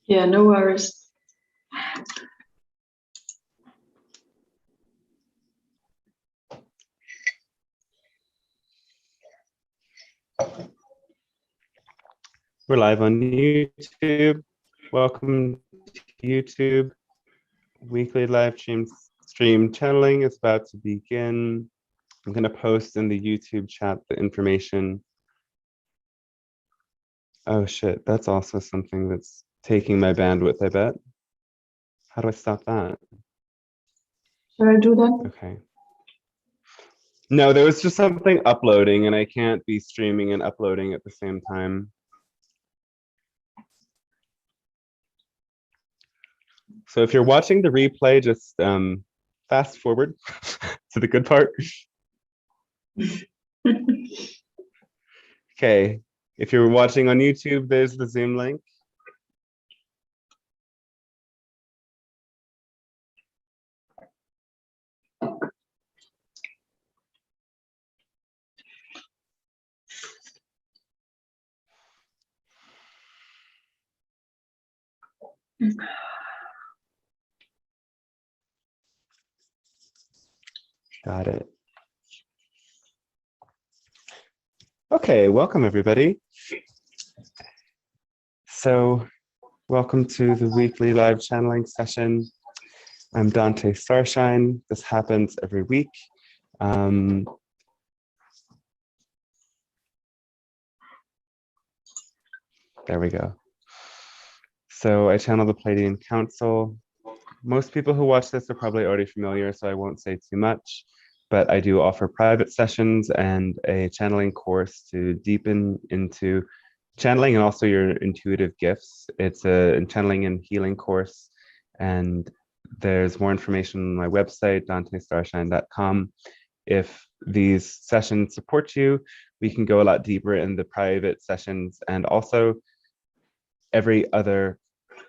Yeah, no worries. We're live on YouTube. Welcome to YouTube. Weekly live stream channeling is about to begin. I'm going to post in the YouTube chat the information. Oh shit, that's also something that's taking my bandwidth, I bet. How do I stop that? Should I do that? Okay. No, there was just something uploading and I can't be streaming and uploading at the same time. So if you're watching the replay, just fast forward to the good part. Okay, if you're watching on YouTube, there's the Zoom link. Got it. Okay, welcome everybody. So, welcome to the weekly live channeling session. I'm Dante Starshine. This happens every week. There we go. So I channel the Pleiadian Council. Most people who watch this are probably already familiar, so I won't say too much, but I do offer private sessions and a channeling course to deepen into channeling and also your intuitive gifts. It's a channeling and healing course, and there's more information on my website, dantestarshine.com. If these sessions support you, we can go a lot deeper in the private sessions. And also, every other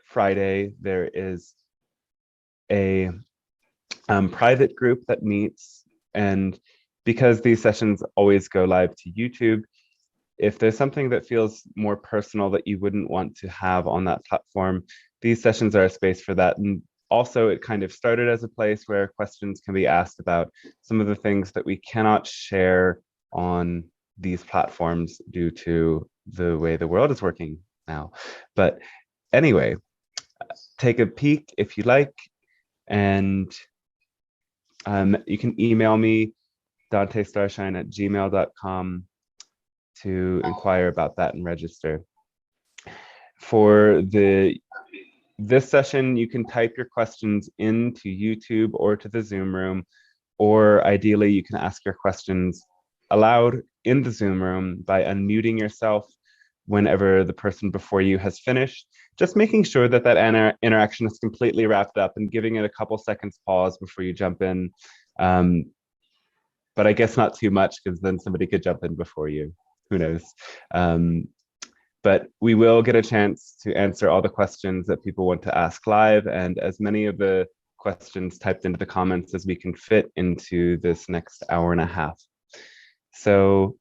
Friday, there is a private group that meets. And because these sessions always go live to YouTube, if there's something that feels more personal that you wouldn't want to have on that platform, these sessions are a space for that. And also, it kind of started as a place where questions can be asked about some of the things that we cannot share on these platforms due to the way the world is working now. But anyway, take a peek if you like, and you can email me, dantestarshine@gmail.com, to inquire about that and register. For this session, you can type your questions into YouTube or to the Zoom room, or ideally you can ask your questions aloud in the Zoom room by unmuting yourself whenever the person before you has finished, just making sure that that interaction is completely wrapped up and giving it a couple seconds pause before you jump in. But I guess not too much, because then somebody could jump in before you. Who knows? But we will get a chance to answer all the questions that people want to ask live, and as many of the questions typed into the comments as we can fit into this next hour and a half. So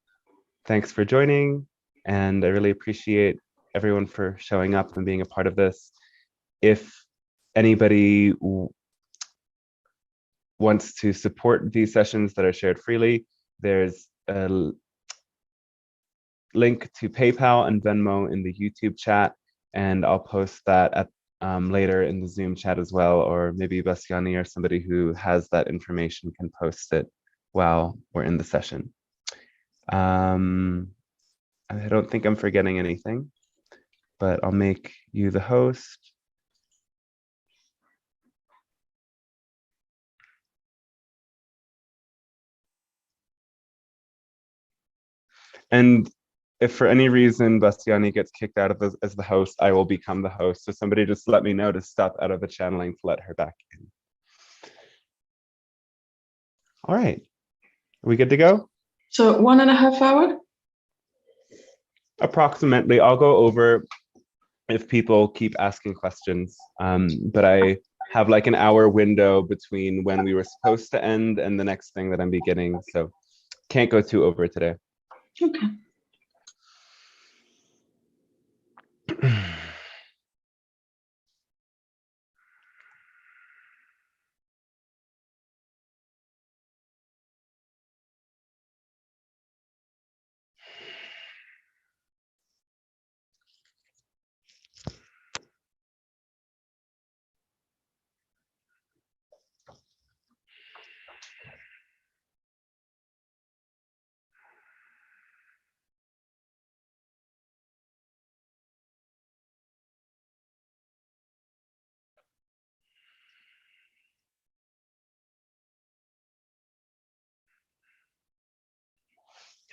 thanks for joining, and I really appreciate everyone for showing up and being a part of this. If anybody wants to support these sessions that are shared freely, there's a link to PayPal and Venmo in the YouTube chat, and I'll post that at later in the Zoom chat as well, or maybe Bastiani or somebody who has that information can post it while we're in the session. I don't think I'm forgetting anything, but I'll make you the host. And if for any reason Bastiani gets kicked out of this as the host, I will become the host. So somebody just let me know to stop out of the channeling to let her back in. All right, are we good to go? So 1.5 hours? Approximately. I'll go over if people keep asking questions, but I have like an hour window between when we were supposed to end and the next thing that I'm beginning, so can't go too over today. Okay.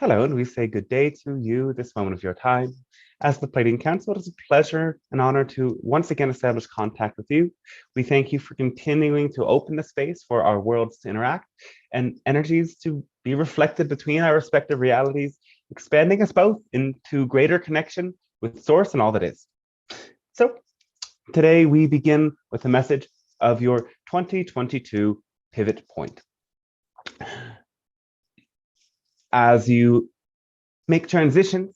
Hello, and we say good day to you this moment of your time. As the Pleiadian Council, it is a pleasure and honor to once again establish contact with you. We thank you for continuing to open the space for our worlds to interact and energies to be reflected between our respective realities, expanding us both into greater connection with Source and all that is. So today we begin with a message of your 2022 pivot point. As you make transitions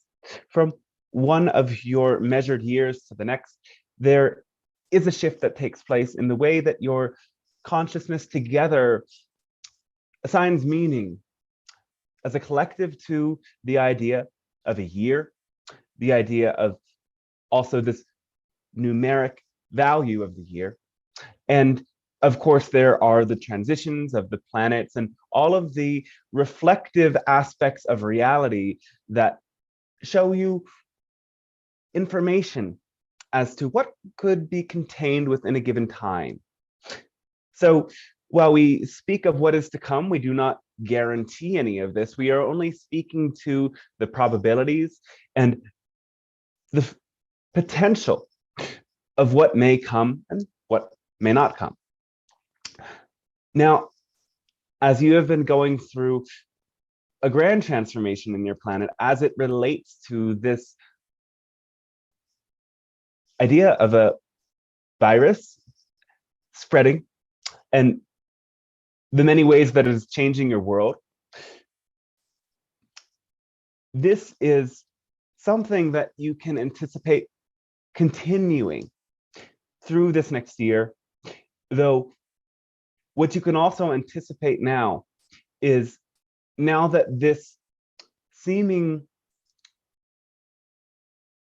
from one of your measured years to the next, there is a shift that takes place in the way that your consciousness together assigns meaning as a collective to the idea of a year, the idea of also this numeric value of the year. And of course, there are the transitions of the planets and all of the reflective aspects of reality that show you information as to what could be contained within a given time. So while we speak of what is to come, we do not guarantee any of this. We are only speaking to the probabilities and the potential of what may come and what may not come. Now, as you have been going through a grand transformation in your planet as it relates to this idea of a virus spreading and the many ways that it is changing your world, this is something that you can anticipate continuing through this next year, though what you can also anticipate now is, now that this seeming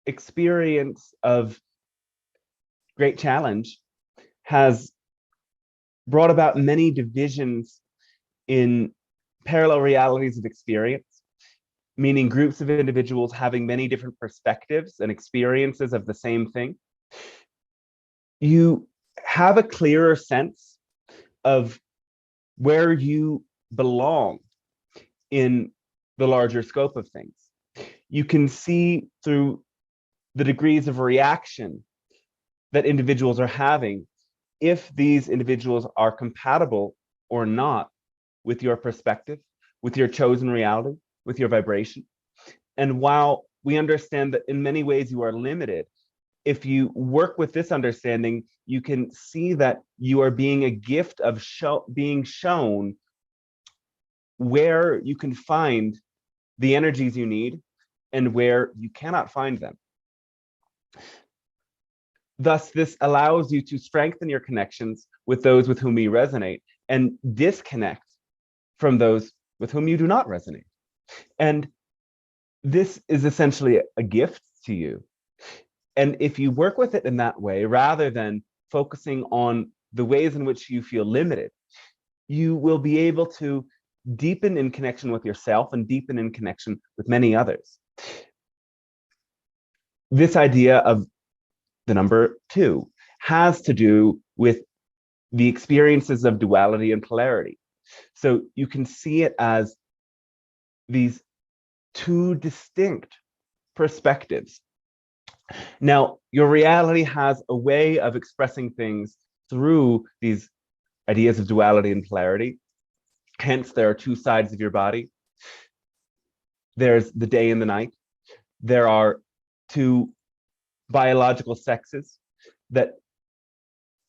experience of great challenge has brought about many divisions in parallel realities of experience, meaning groups of individuals having many different perspectives and experiences of the same thing. You have a clearer sense of where you belong in the larger scope of things. You can see through the degrees of reaction that individuals are having if these individuals are compatible or not with your perspective, with your chosen reality, with your vibration. And while we understand that in many ways you are limited, if you work with this understanding, you can see that you are being a gift of being shown where you can find the energies you need and where you cannot find them. Thus, this allows you to strengthen your connections with those with whom you resonate and disconnect from those with whom you do not resonate. And this is essentially a gift to you. And if you work with it in that way, rather than focusing on the ways in which you feel limited, you will be able to deepen in connection with yourself and deepen in connection with many others. This idea of the number 2 has to do with the experiences of duality and polarity. So you can see it as these two distinct perspectives. Now, your reality has a way of expressing things through these ideas of duality and polarity. Hence, there are two sides of your body. There's the day and the night. There are two biological sexes that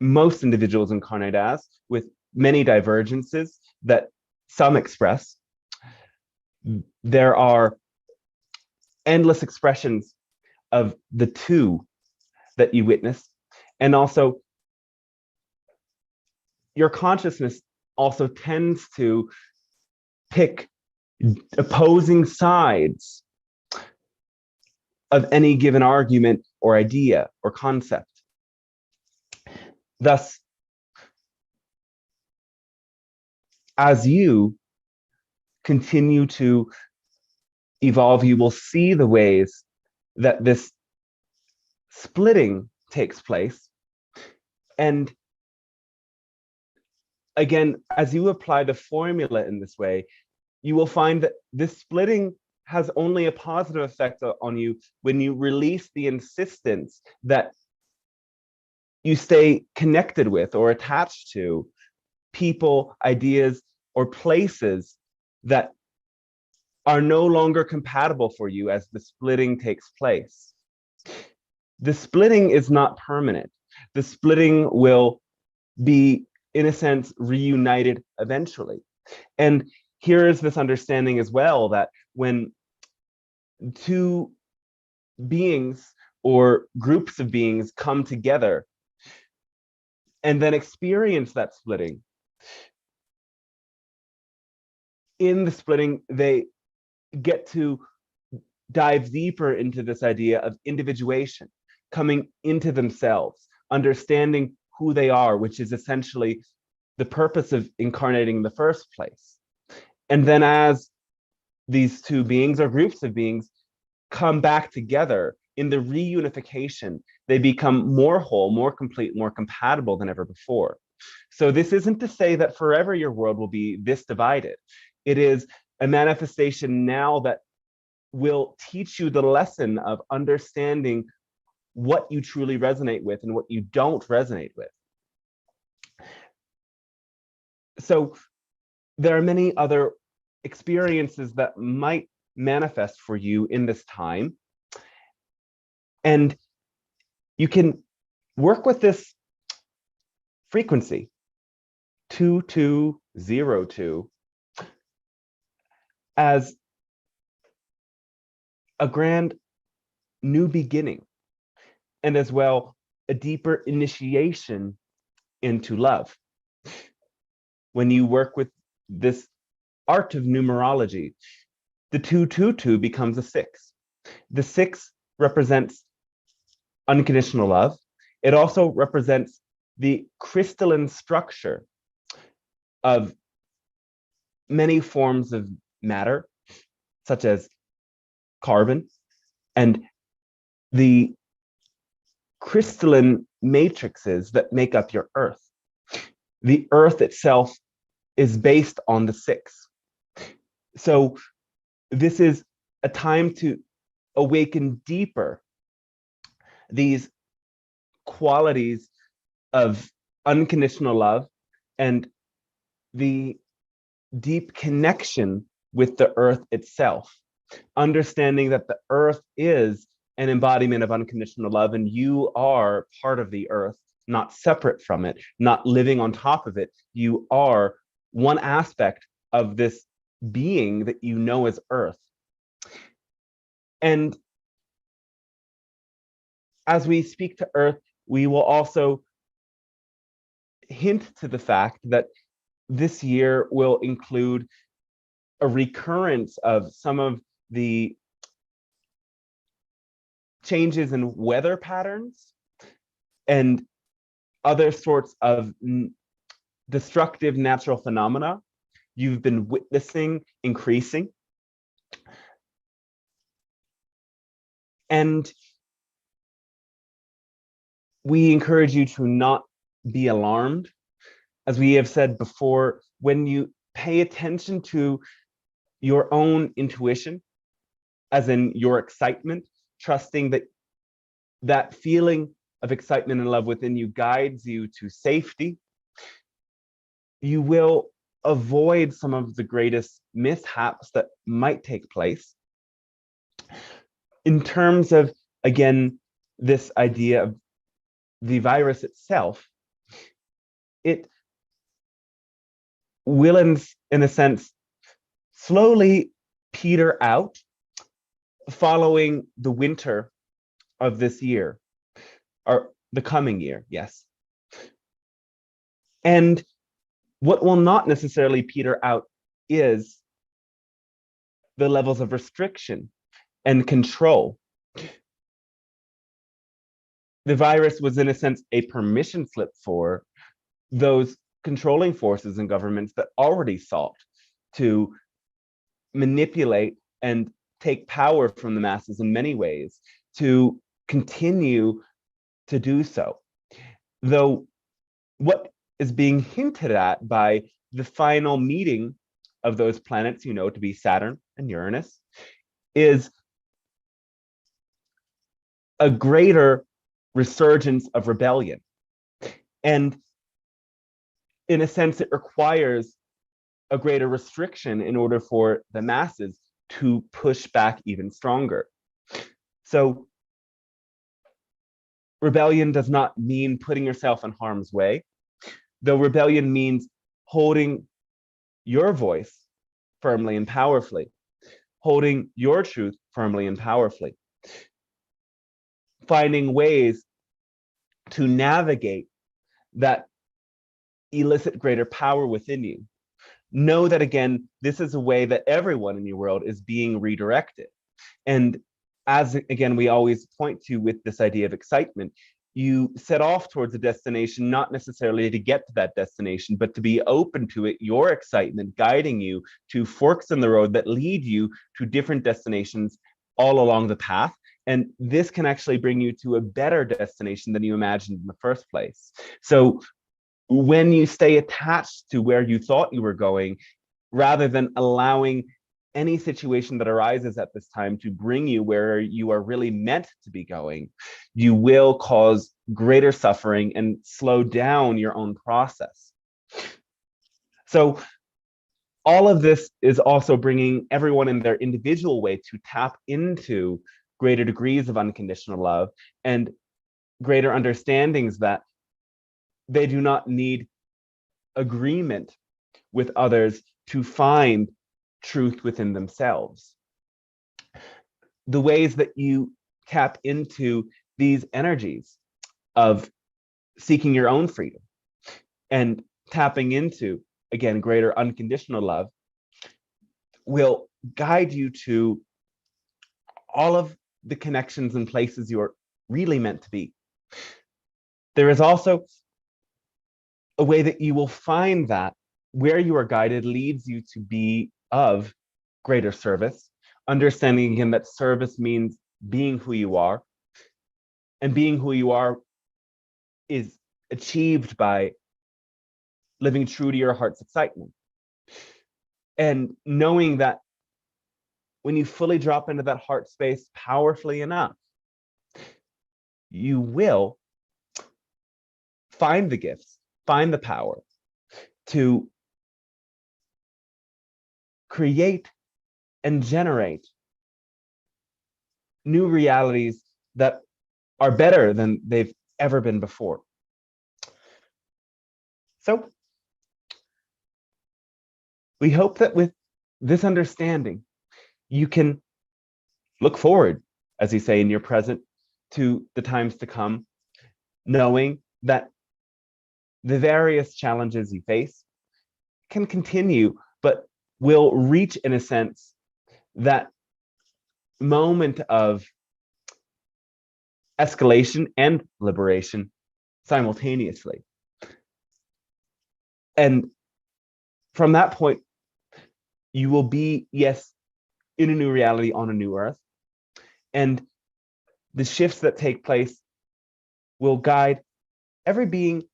most individuals incarnate as, with many divergences that some express. There are endless expressions of the two that you witness, and also your consciousness also tends to pick opposing sides of any given argument or idea or concept. Thus, as you continue to evolve, you will see the ways that this splitting takes place. And again, as you apply the formula in this way, you will find that this splitting has only a positive effect on you when you release the insistence that you stay connected with or attached to people, ideas, or places that are no longer compatible for you as the splitting takes place. The splitting is not permanent. The splitting will be, in a sense, reunited eventually. And here is this understanding as well that when two beings or groups of beings come together and then experience that splitting, in the splitting, they get to dive deeper into this idea of individuation, coming into themselves, understanding who they are, which is essentially the purpose of incarnating in the first place. And then as these two beings or groups of beings come back together in the reunification, they become more whole, more complete, more compatible than ever before. So this isn't to say that forever your world will be this divided. It is a manifestation now that will teach you the lesson of understanding what you truly resonate with and what you don't resonate with. So there are many other experiences that might manifest for you in this time. And you can work with this frequency, 2202, as a grand new beginning, and as well a deeper initiation into love. When you work with this art of numerology, the 222 becomes a 6. The 6 represents unconditional love. It also represents the crystalline structure of many forms of matter, such as carbon, and the crystalline matrices that make up your earth. The earth itself is based on the 6. So this is a time to awaken deeper these qualities of unconditional love and the deep connection with the earth itself, understanding that the earth is an embodiment of unconditional love and you are part of the earth, not separate from it, not living on top of it. You are one aspect of this being that you know as earth. And as we speak to earth, we will also hint to the fact that this year will include a recurrence of some of the changes in weather patterns and other sorts of destructive natural phenomena you've been witnessing increasing. And we encourage you to not be alarmed. As we have said before, when you pay attention to your own intuition, as in your excitement, trusting that that feeling of excitement and love within you guides you to safety, you will avoid some of the greatest mishaps that might take place. In terms of, again, this idea of the virus itself, it will, in a sense, slowly peter out following the winter of this year, or the coming year, yes. And what will not necessarily peter out is the levels of restriction and control. The virus was, in a sense, a permission slip for those controlling forces and governments that already sought to manipulate and take power from the masses in many ways, to continue to do so. Though what is being hinted at by the final meeting of those planets, you know, to be Saturn and Uranus, is a greater resurgence of rebellion. And in a sense, it requires a greater restriction in order for the masses to push back even stronger. So rebellion does not mean putting yourself in harm's way, though rebellion means holding your voice firmly and powerfully, holding your truth firmly and powerfully, finding ways to navigate that elicit greater power within you. Know that, again, this is a way that everyone in your world is being redirected. And as, again, we always point to with this idea of excitement, you set off towards a destination, not necessarily to get to that destination, but to be open to it, your excitement guiding you to forks in the road that lead you to different destinations all along the path. And this can actually bring you to a better destination than you imagined in the first place. So when you stay attached to where you thought you were going, rather than allowing any situation that arises at this time to bring you where you are really meant to be going, you will cause greater suffering and slow down your own process. So all of this is also bringing everyone in their individual way to tap into greater degrees of unconditional love and greater understandings that they do not need agreement with others to find truth within themselves. The ways that you tap into these energies of seeking your own freedom and tapping into, again, greater unconditional love will guide you to all of the connections and places you're really meant to be. There is also a way that you will find that where you are guided leads you to be of greater service, understanding again that service means being who you are, and being who you are is achieved by living true to your heart's excitement. And knowing that when you fully drop into that heart space powerfully enough, you will find the gifts, find the power to create and generate new realities that are better than they've ever been before. So we hope that with this understanding, you can look forward, as you say, in your present to the times to come, knowing that the various challenges you face can continue, but will reach, in a sense, that moment of escalation and liberation simultaneously. And from that point, you will be, yes, in a new reality on a new earth. And the shifts that take place will guide every being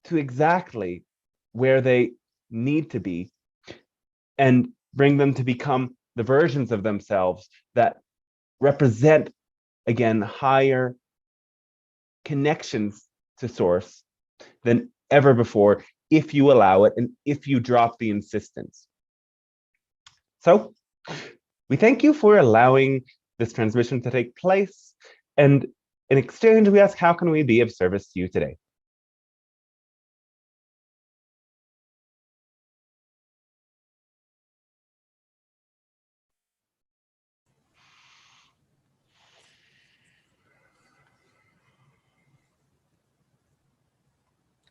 to exactly where they need to be and bring them to become the versions of themselves that represent, again, higher connections to source than ever before, if you allow it and if you drop the insistence. So we thank you for allowing this transmission to take place. And in exchange, we ask, how can we be of service to you today?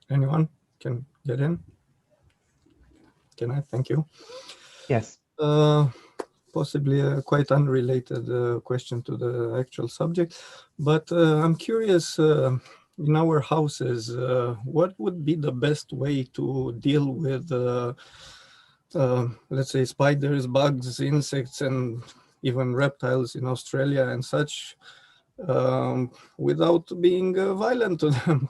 Anyone can get in? Can I? Thank you. Yes. Possibly a quite unrelated question to the actual subject, but I'm curious, in our houses, what would be the best way to deal with, let's say, spiders, bugs, insects, and even reptiles in Australia and such, without being violent to them?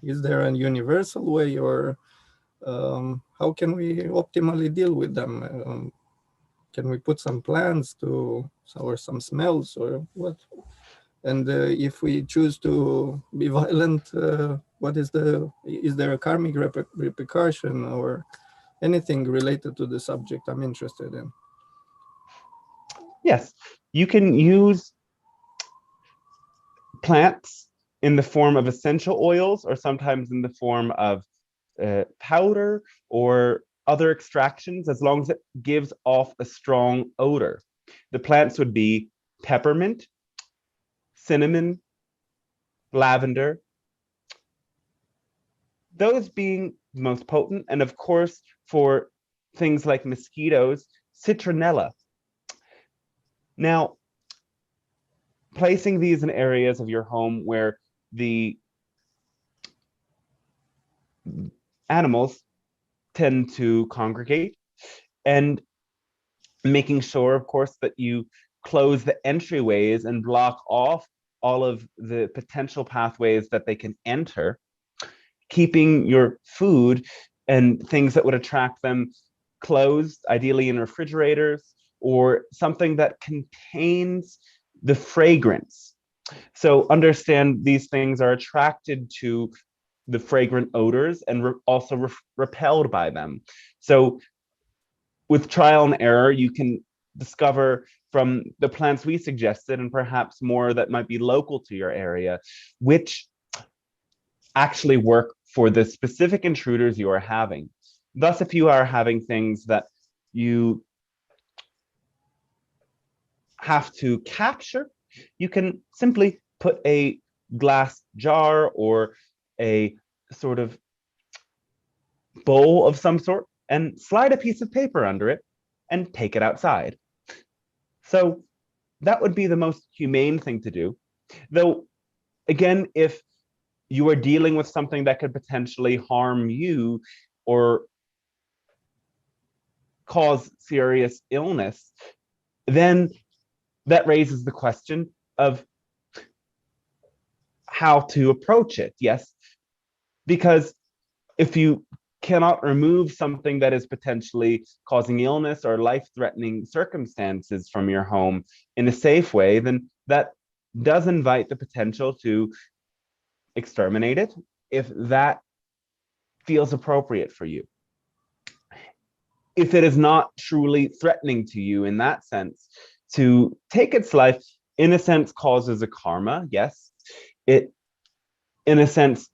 Is there a universal way, or how can we optimally deal with them? can we put some plants to, or some smells or what? And if we choose to be violent, what is there a karmic repercussion or anything related to the subject I'm interested in? Yes, you can use plants in the form of essential oils, or sometimes in the form of powder or other extractions, as long as it gives off a strong odor. The plants would be peppermint, cinnamon, lavender, those being most potent. And of course, for things like mosquitoes, citronella. Now, placing these in areas of your home where the animals tend to congregate, and making sure, of course, that you close the entryways and block off all of the potential pathways that they can enter, keeping your food and things that would attract them closed, ideally in refrigerators, or something that contains the fragrance. So understand these things are attracted to the fragrant odors and also repelled by them. So with trial and error, you can discover from the plants we suggested, and perhaps more that might be local to your area, which actually work for the specific intruders you are having. Thus, if you are having things that you have to capture, you can simply put a glass jar or a sort of bowl of some sort and slide a piece of paper under it and take it outside. So that would be the most humane thing to do. Though, again, if you are dealing with something that could potentially harm you or cause serious illness, then that raises the question of how to approach it. Yes, because if you cannot remove something that is potentially causing illness or life-threatening circumstances from your home in a safe way, then that does invite the potential to exterminate it if that feels appropriate for you. If it is not truly threatening to you in that sense, to take its life, in a sense, causes a karma, yes. It, in a sense,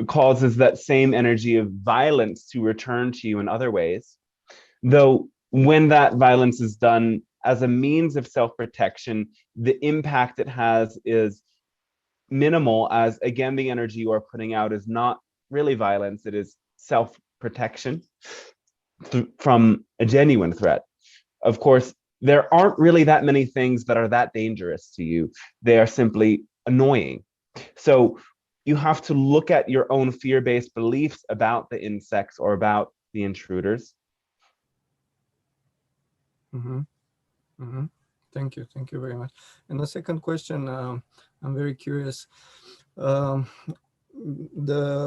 causes that same energy of violence to return to you in other ways. Though when that violence is done as a means of self-protection, the impact it has is minimal, as again, the energy you are putting out is not really violence, it is self-protection from a genuine threat. Of course, there aren't really that many things that are that dangerous to you. They are simply annoying. So you have to look at your own fear-based beliefs about the insects or about the intruders. Mm-hmm. Mm-hmm. Thank you very much. And the second question, I'm very curious. The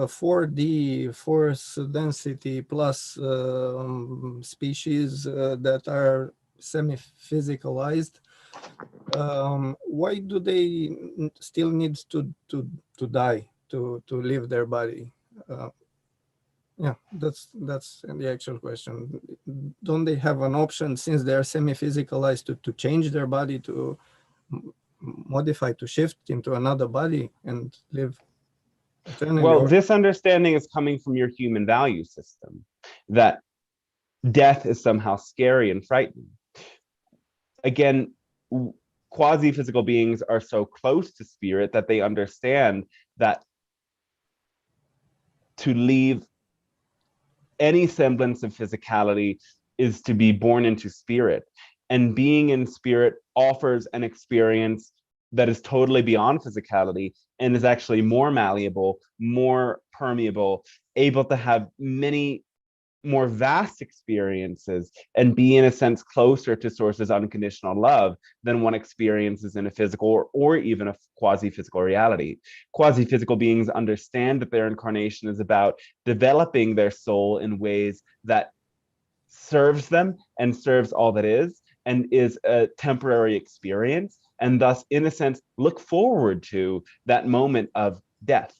4D, force density plus species that are semi-physicalized, why do they still need to die to leave their body? Yeah, that's the actual question. Don't they have an option, since they are semi-physicalized, to change their body, to modify, to shift into another body and live eternally? Well, this understanding is coming from your human value system, that death is somehow scary and frightening. Again, quasi-physical beings are so close to spirit that they understand that to leave any semblance of physicality is to be born into spirit. And being in spirit offers an experience that is totally beyond physicality and is actually more malleable, more permeable, able to have many more vast experiences and be, in a sense, closer to source's unconditional love than one experiences in a physical or even a quasi-physical reality. Quasi-physical beings understand that their incarnation is about developing their soul in ways that serves them and serves all that is, and is a temporary experience, and thus, in a sense, look forward to that moment of death,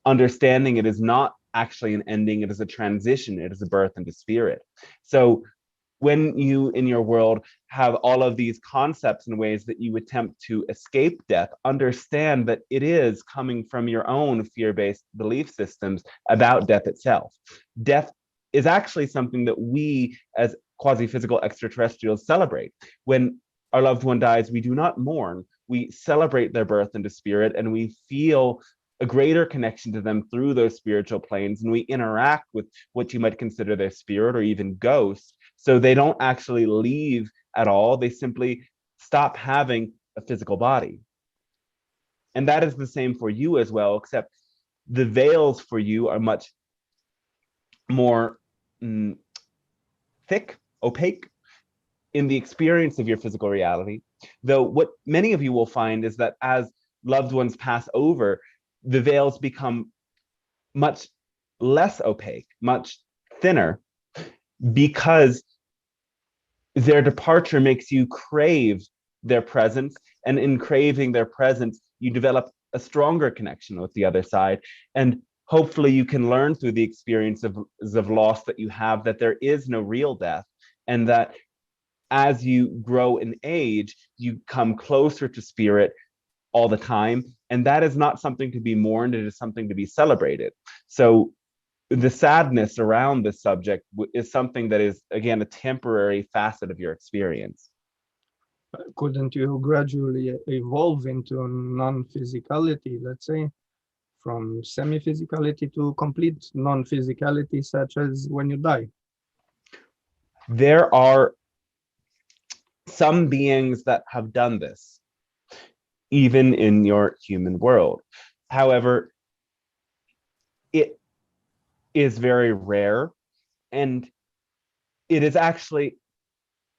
understanding it is not actually an ending, it is a transition, it is a birth into spirit. So when you in your world have all of these concepts and ways that you attempt to escape death, understand that it is coming from your own fear-based belief systems about death itself. Death is actually something that we as quasi-physical extraterrestrials celebrate. When our loved one dies, we do not mourn, we celebrate their birth into spirit, and we feel a greater connection to them through those spiritual planes, and we interact with what you might consider their spirit or even ghosts. So they don't actually leave at all, they simply stop having a physical body. And that is the same for you as well, except the veils for you are much more thick, opaque in the experience of your physical reality. Though what many of you will find is that as loved ones pass over, the veils become much less opaque, much thinner, because their departure makes you crave their presence. And in craving their presence, you develop a stronger connection with the other side. And hopefully you can learn through the experience of loss that you have that there is no real death, and that as you grow in age, you come closer to spirit all the time. And that is not something to be mourned, it is something to be celebrated. So the sadness around this subject is something that is, again, a temporary facet of your experience. Couldn't you gradually evolve into non-physicality, let's say, from semi-physicality to complete non-physicality, such as when you die? There are some beings that have done this, even in your human world. However, it is very rare, and it is actually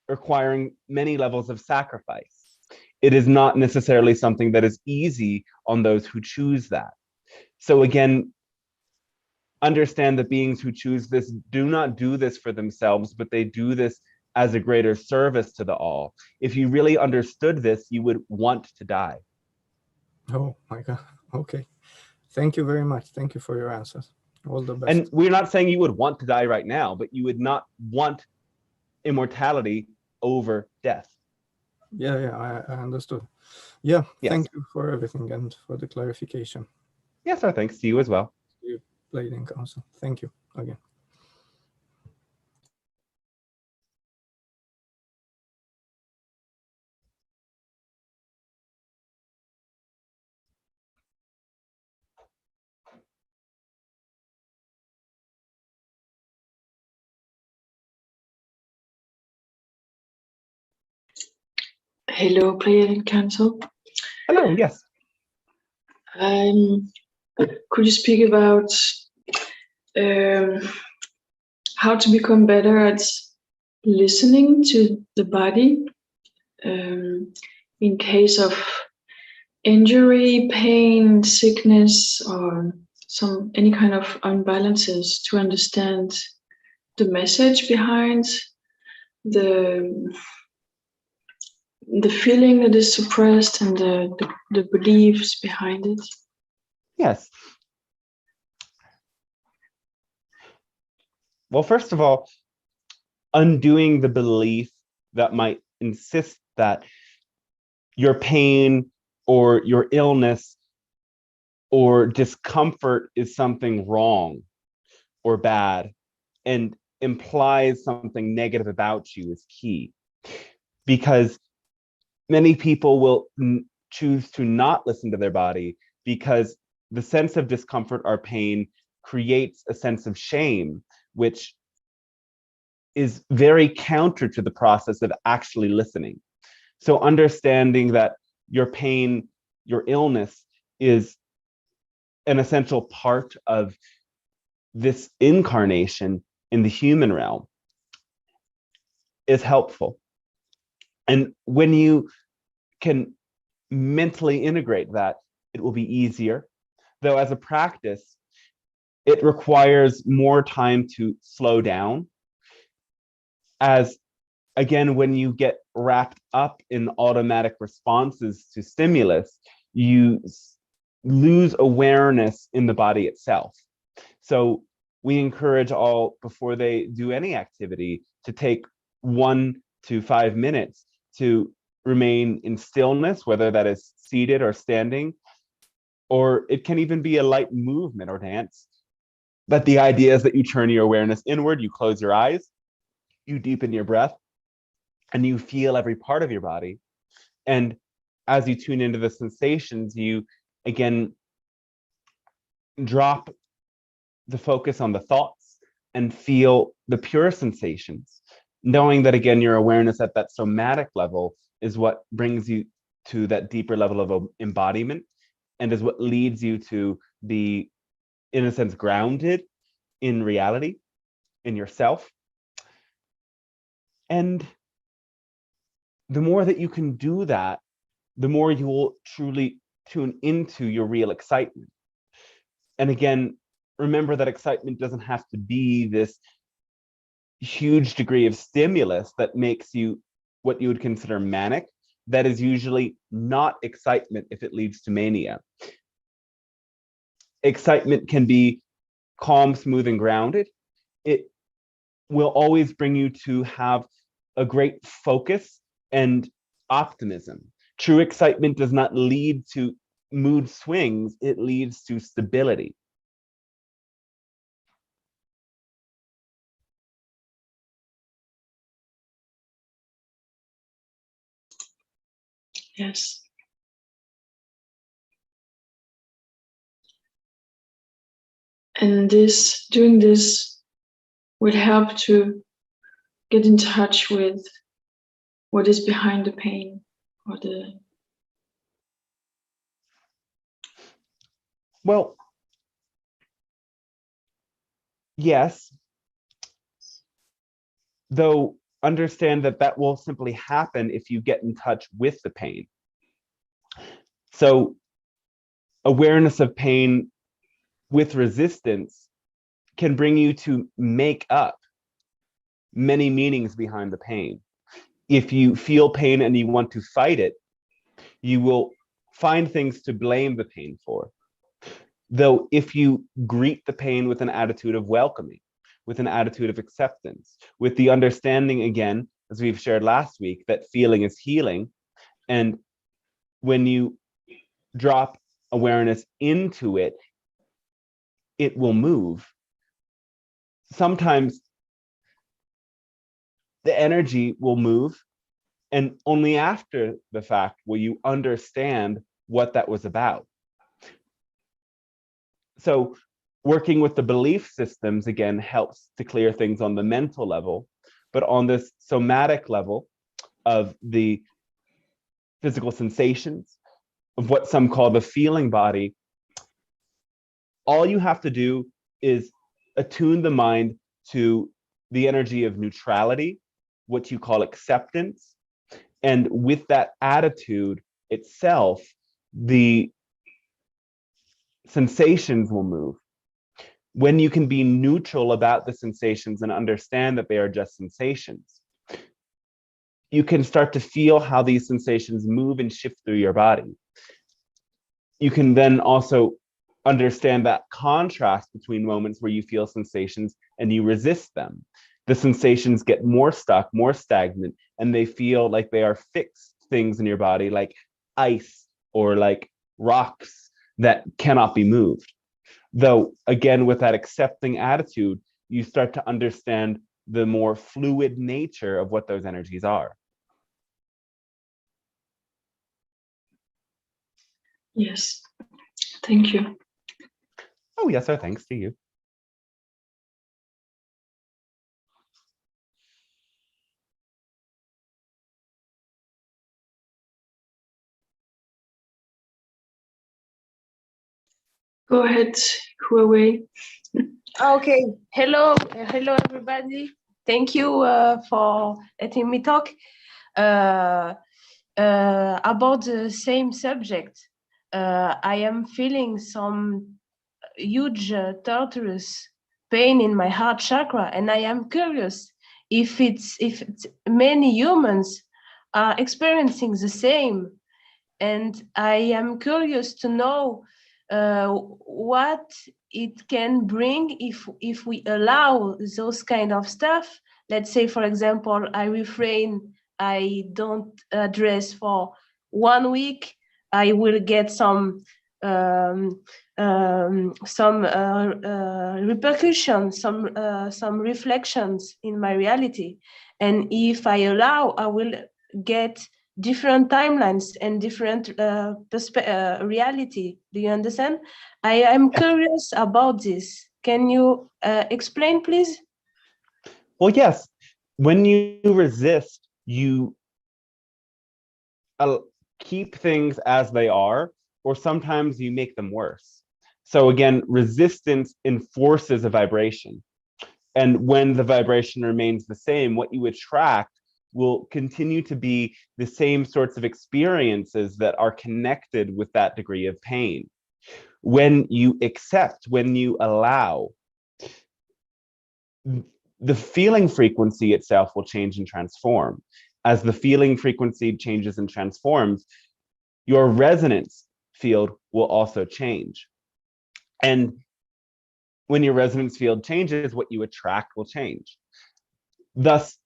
requiring many levels of sacrifice. It is not necessarily something that is easy on those who choose that. So again, understand that beings who choose this do not do this for themselves, but they do this as a greater service to the all. If you really understood this, you would want to die. Oh my God. Okay. Thank you very much. Thank you for your answers. All the best. And we're not saying you would want to die right now, but you would not want immortality over death. Yeah, I understood. Yeah, yes. Thank you for everything and for the clarification. Yes, our thanks to you as well. You Pleiadian Council. Thank you again. Hello, Pleiadian Council. Hello, yes. Could you speak about how to become better at listening to the body in case of injury, pain, sickness, or any kind of imbalances, to understand the message behind the feeling that is suppressed and the beliefs behind it? Yes. Well, first of all, undoing the belief that might insist that your pain or your illness or discomfort is something wrong or bad and implies something negative about you is key. Because many people will choose to not listen to their body because the sense of discomfort or pain creates a sense of shame, which is very counter to the process of actually listening. So understanding that your pain, your illness is an essential part of this incarnation in the human realm is helpful. And when you can mentally integrate that, it will be easier. Though as a practice, it requires more time to slow down, as again, when you get wrapped up in automatic responses to stimulus, you lose awareness in the body itself. So we encourage all, before they do any activity, to take 1 to 5 minutes to remain in stillness, whether that is seated or standing, or it can even be a light movement or dance. But the idea is that you turn your awareness inward, you close your eyes, you deepen your breath, and you feel every part of your body. And as you tune into the sensations, you again drop the focus on the thoughts and feel the pure sensations, knowing that again, your awareness at that somatic level is what brings you to that deeper level of embodiment, and is what leads you to be, in a sense, grounded in reality, in yourself. And the more that you can do that, the more you will truly tune into your real excitement. And again, remember that excitement doesn't have to be this huge degree of stimulus that makes you what you would consider manic. That is usually not excitement if it leads to mania. Excitement can be calm, smooth, and grounded. It will always bring you to have a great focus and optimism. True excitement does not lead to mood swings, it leads to stability. Yes. And doing this would help to get in touch with what is behind the pain, or the... Well, yes, though understand that that will simply happen if you get in touch with the pain. So awareness of pain with resistance can bring you to make up many meanings behind the pain. If you feel pain and you want to fight it, you will find things to blame the pain for. Though if you greet the pain with an attitude of welcoming, with an attitude of acceptance, with the understanding, again, as we've shared last week, that feeling is healing, and when you drop awareness into it, it will move. Sometimes the energy will move, and only after the fact will you understand what that was about. So working with the belief systems, again, helps to clear things on the mental level, but on this somatic level of the physical sensations, of what some call the feeling body, all you have to do is attune the mind to the energy of neutrality, what you call acceptance. And with that attitude itself, the sensations will move. When you can be neutral about the sensations and understand that they are just sensations, you can start to feel how these sensations move and shift through your body. You can then also understand that contrast between moments where you feel sensations and you resist them. The sensations get more stuck, more stagnant, and they feel like they are fixed things in your body, like ice or like rocks that cannot be moved. Though, again, with that accepting attitude, you start to understand the more fluid nature of what those energies are. Yes, thank you. Oh, yes, our thanks to you. Go ahead, Huawei. Okay, hello everybody. Thank you for letting me talk about the same subject. I am feeling some huge torturous pain in my heart chakra, and I am curious if it's many humans are experiencing the same. And I am curious to know what it can bring if we allow those kind of stuff. Let's say, for example, I refrain, I don't dress for 1 week, I will get some repercussions, some reflections in my reality. And if I allow, I will get different timelines and different reality. Do you understand? I am curious about this. Can you explain, please? Well, yes. When you resist, you keep things as they are, or sometimes you make them worse. So again, resistance enforces a vibration. And when the vibration remains the same, what you attract will continue to be the same sorts of experiences that are connected with that degree of pain. When you accept, when you allow, the feeling frequency itself will change and transform. As the feeling frequency changes and transforms, your resonance field will also change. And when your resonance field changes, what you attract will change. Thus,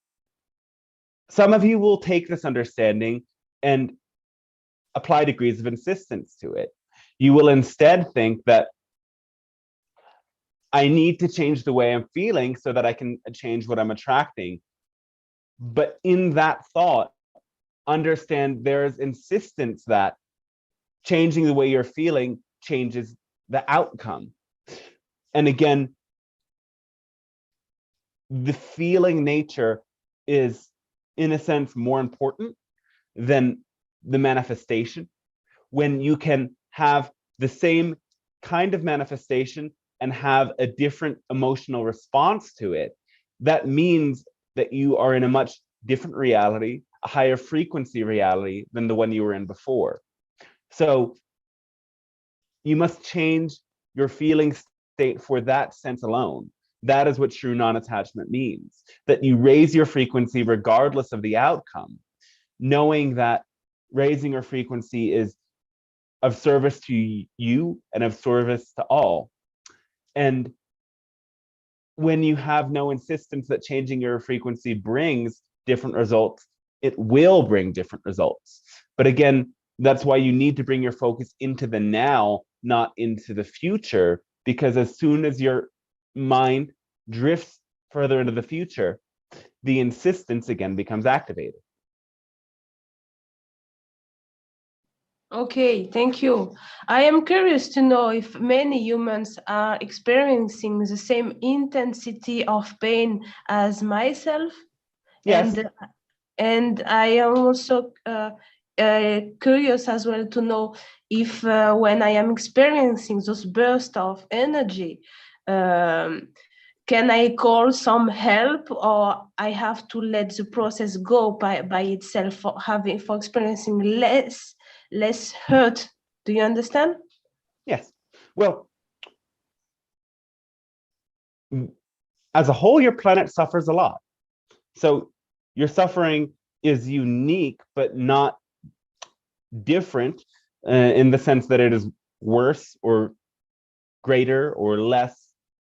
some of you will take this understanding and apply degrees of insistence to it. You will instead think that I need to change the way I'm feeling so that I can change what I'm attracting. But in that thought, understand there's insistence that changing the way you're feeling changes the outcome. And again, the feeling nature is, in a sense, more important than the manifestation. When you can have the same kind of manifestation and have a different emotional response to it, that means that you are in a much different reality, a higher frequency reality than the one you were in before. So you must change your feeling state for that sense alone. That is what true non-attachment means, that you raise your frequency regardless of the outcome, knowing that raising your frequency is of service to you and of service to all. And when you have no insistence that changing your frequency brings different results, it will bring different results. But again, that's why you need to bring your focus into the now, not into the future, because as soon as your mind drifts further into the future, the insistence again becomes activated. Okay, thank you. I am curious to know if many humans are experiencing the same intensity of pain as myself. Yes. And I am also curious as well to know if when I am experiencing those bursts of energy, can I call some help, or I have to let the process go by itself for experiencing less hurt? Do you understand? Yes. Well, as a whole, your planet suffers a lot. So your suffering is unique, but not different in the sense that it is worse or greater or less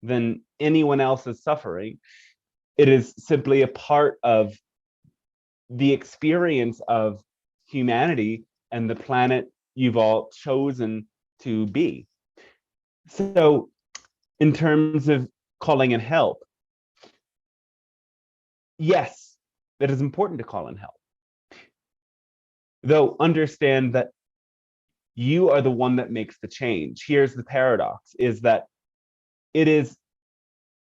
than anyone else's suffering. It is simply a part of the experience of humanity and the planet you've all chosen to be. So in terms of calling in help, yes, it is important to call in help. Though understand that you are the one that makes the change. Here's the paradox, is that it is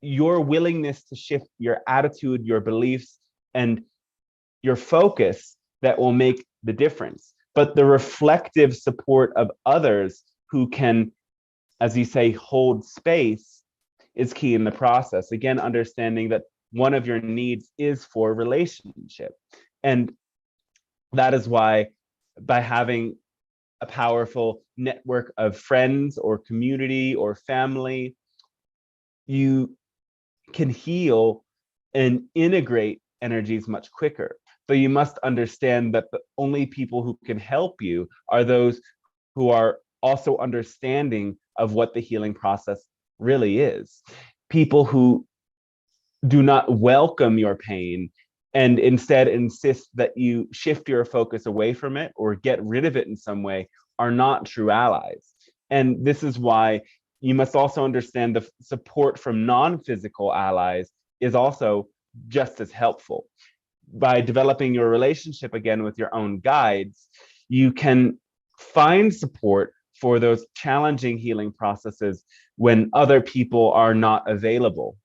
your willingness to shift your attitude, your beliefs, and your focus that will make the difference. But the reflective support of others who can, as you say, hold space is key in the process. Again, understanding that one of your needs is for relationship. And that is why by having a powerful network of friends or community or family, you can heal and integrate energies much quicker. But you must understand that the only people who can help you are those who are also understanding of what the healing process really is. People who do not welcome your pain and instead insist that you shift your focus away from it or get rid of it in some way are not true allies. And this is why you must also understand the support from non-physical allies is also just as helpful. By developing your relationship again with your own guides, you can find support for those challenging healing processes when other people are not available.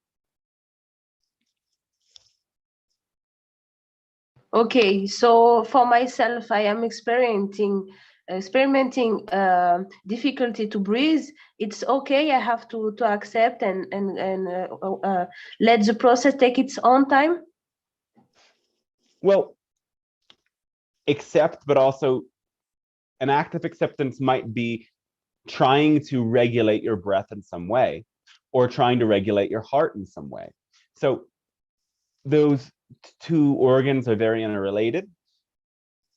Okay, so for myself, I am experimenting difficulty to breathe. It's okay. I have to accept and let the process take its own time. Well, accept, but also an act of acceptance might be trying to regulate your breath in some way, or trying to regulate your heart in some way. So those two organs are very interrelated,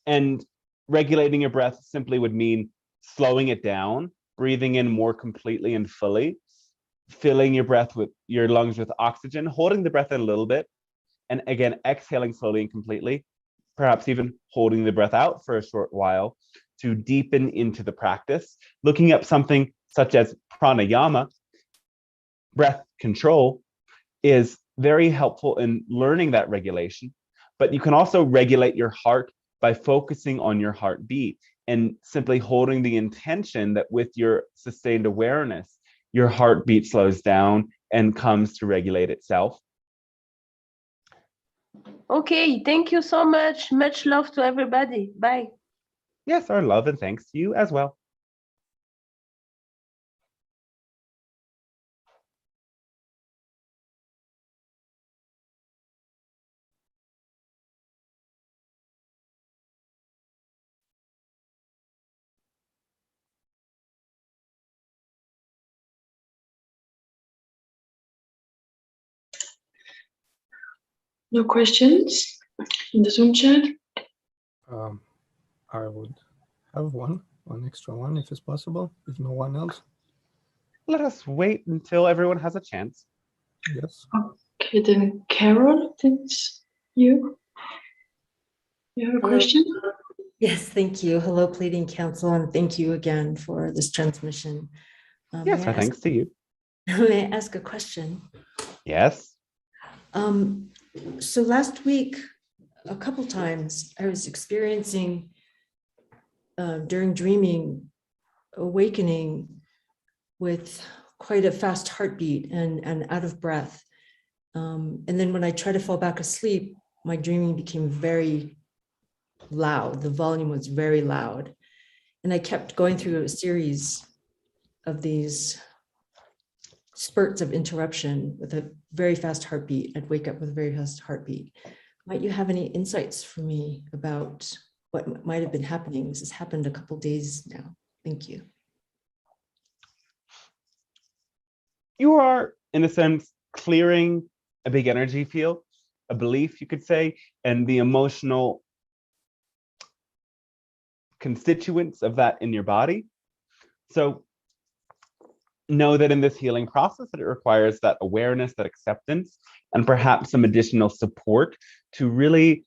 and regulating your breath simply would mean slowing it down, breathing in more completely and fully, filling your lungs with oxygen, holding the breath in a little bit, and again, exhaling slowly and completely, perhaps even holding the breath out for a short while to deepen into the practice. Looking up something such as pranayama, breath control, is very helpful in learning that regulation. But you can also regulate your heart by focusing on your heartbeat and simply holding the intention that with your sustained awareness, your heartbeat slows down and comes to regulate itself. Okay, thank you so much. Much love to everybody. Bye. Yes, our love and thanks to you as well. No questions in the Zoom chat? I would have one extra one if it's possible, if no one else. Let us wait until everyone has a chance. Yes. Okay, then Carol, thanks you. You have a Hello. question? Yes, thank you. Hello, Pleiadian Council, and thank you again for this transmission. Yes, our thanks to you. May I ask a question? Yes. So last week, a couple times, I was experiencing during dreaming, awakening with quite a fast heartbeat and out of breath. And then when I tried to fall back asleep, my dreaming became very loud. The volume was very loud. And I kept going through a series of these spurts of interruption with a very fast heartbeat. I'd wake up with a very fast heartbeat. Might you have any insights for me about what might have been happening? This has happened a couple days now. Thank you. You are, in a sense, clearing a big energy field, a belief, you could say, and the emotional constituents of that in your body. So know that in this healing process that it requires that awareness, that acceptance, and perhaps some additional support to really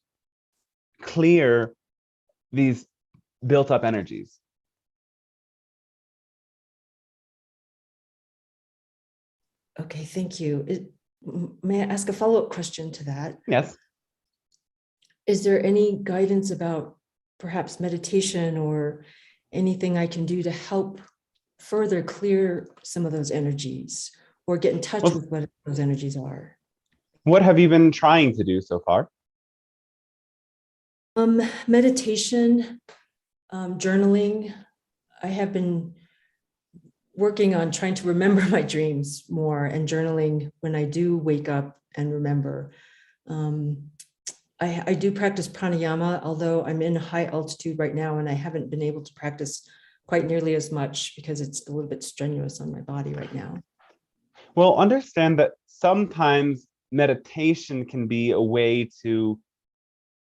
clear these built up energies. Okay, thank you. May I ask a follow-up question to that? Yes. Is there any guidance about perhaps meditation or anything I can do to help further clear some of those energies or get in touch with what those energies are? What have you been trying to do so far? Meditation, journaling. I have been working on trying to remember my dreams more and journaling when I do wake up and remember. I do practice pranayama, although I'm in high altitude right now and I haven't been able to practice quite nearly as much because it's a little bit strenuous on my body right now. Well, understand that sometimes meditation can be a way to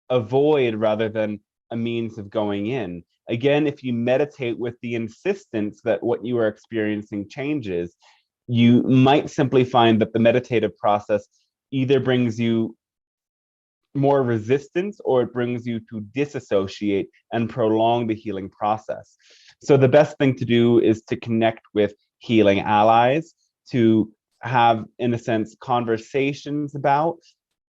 avoid rather than a means of going in. Again, if you meditate with the insistence that what you are experiencing changes, you might simply find that the meditative process either brings you more resistance or it brings you to disassociate and prolong the healing process. So the best thing to do is to connect with healing allies, to have, in a sense, conversations about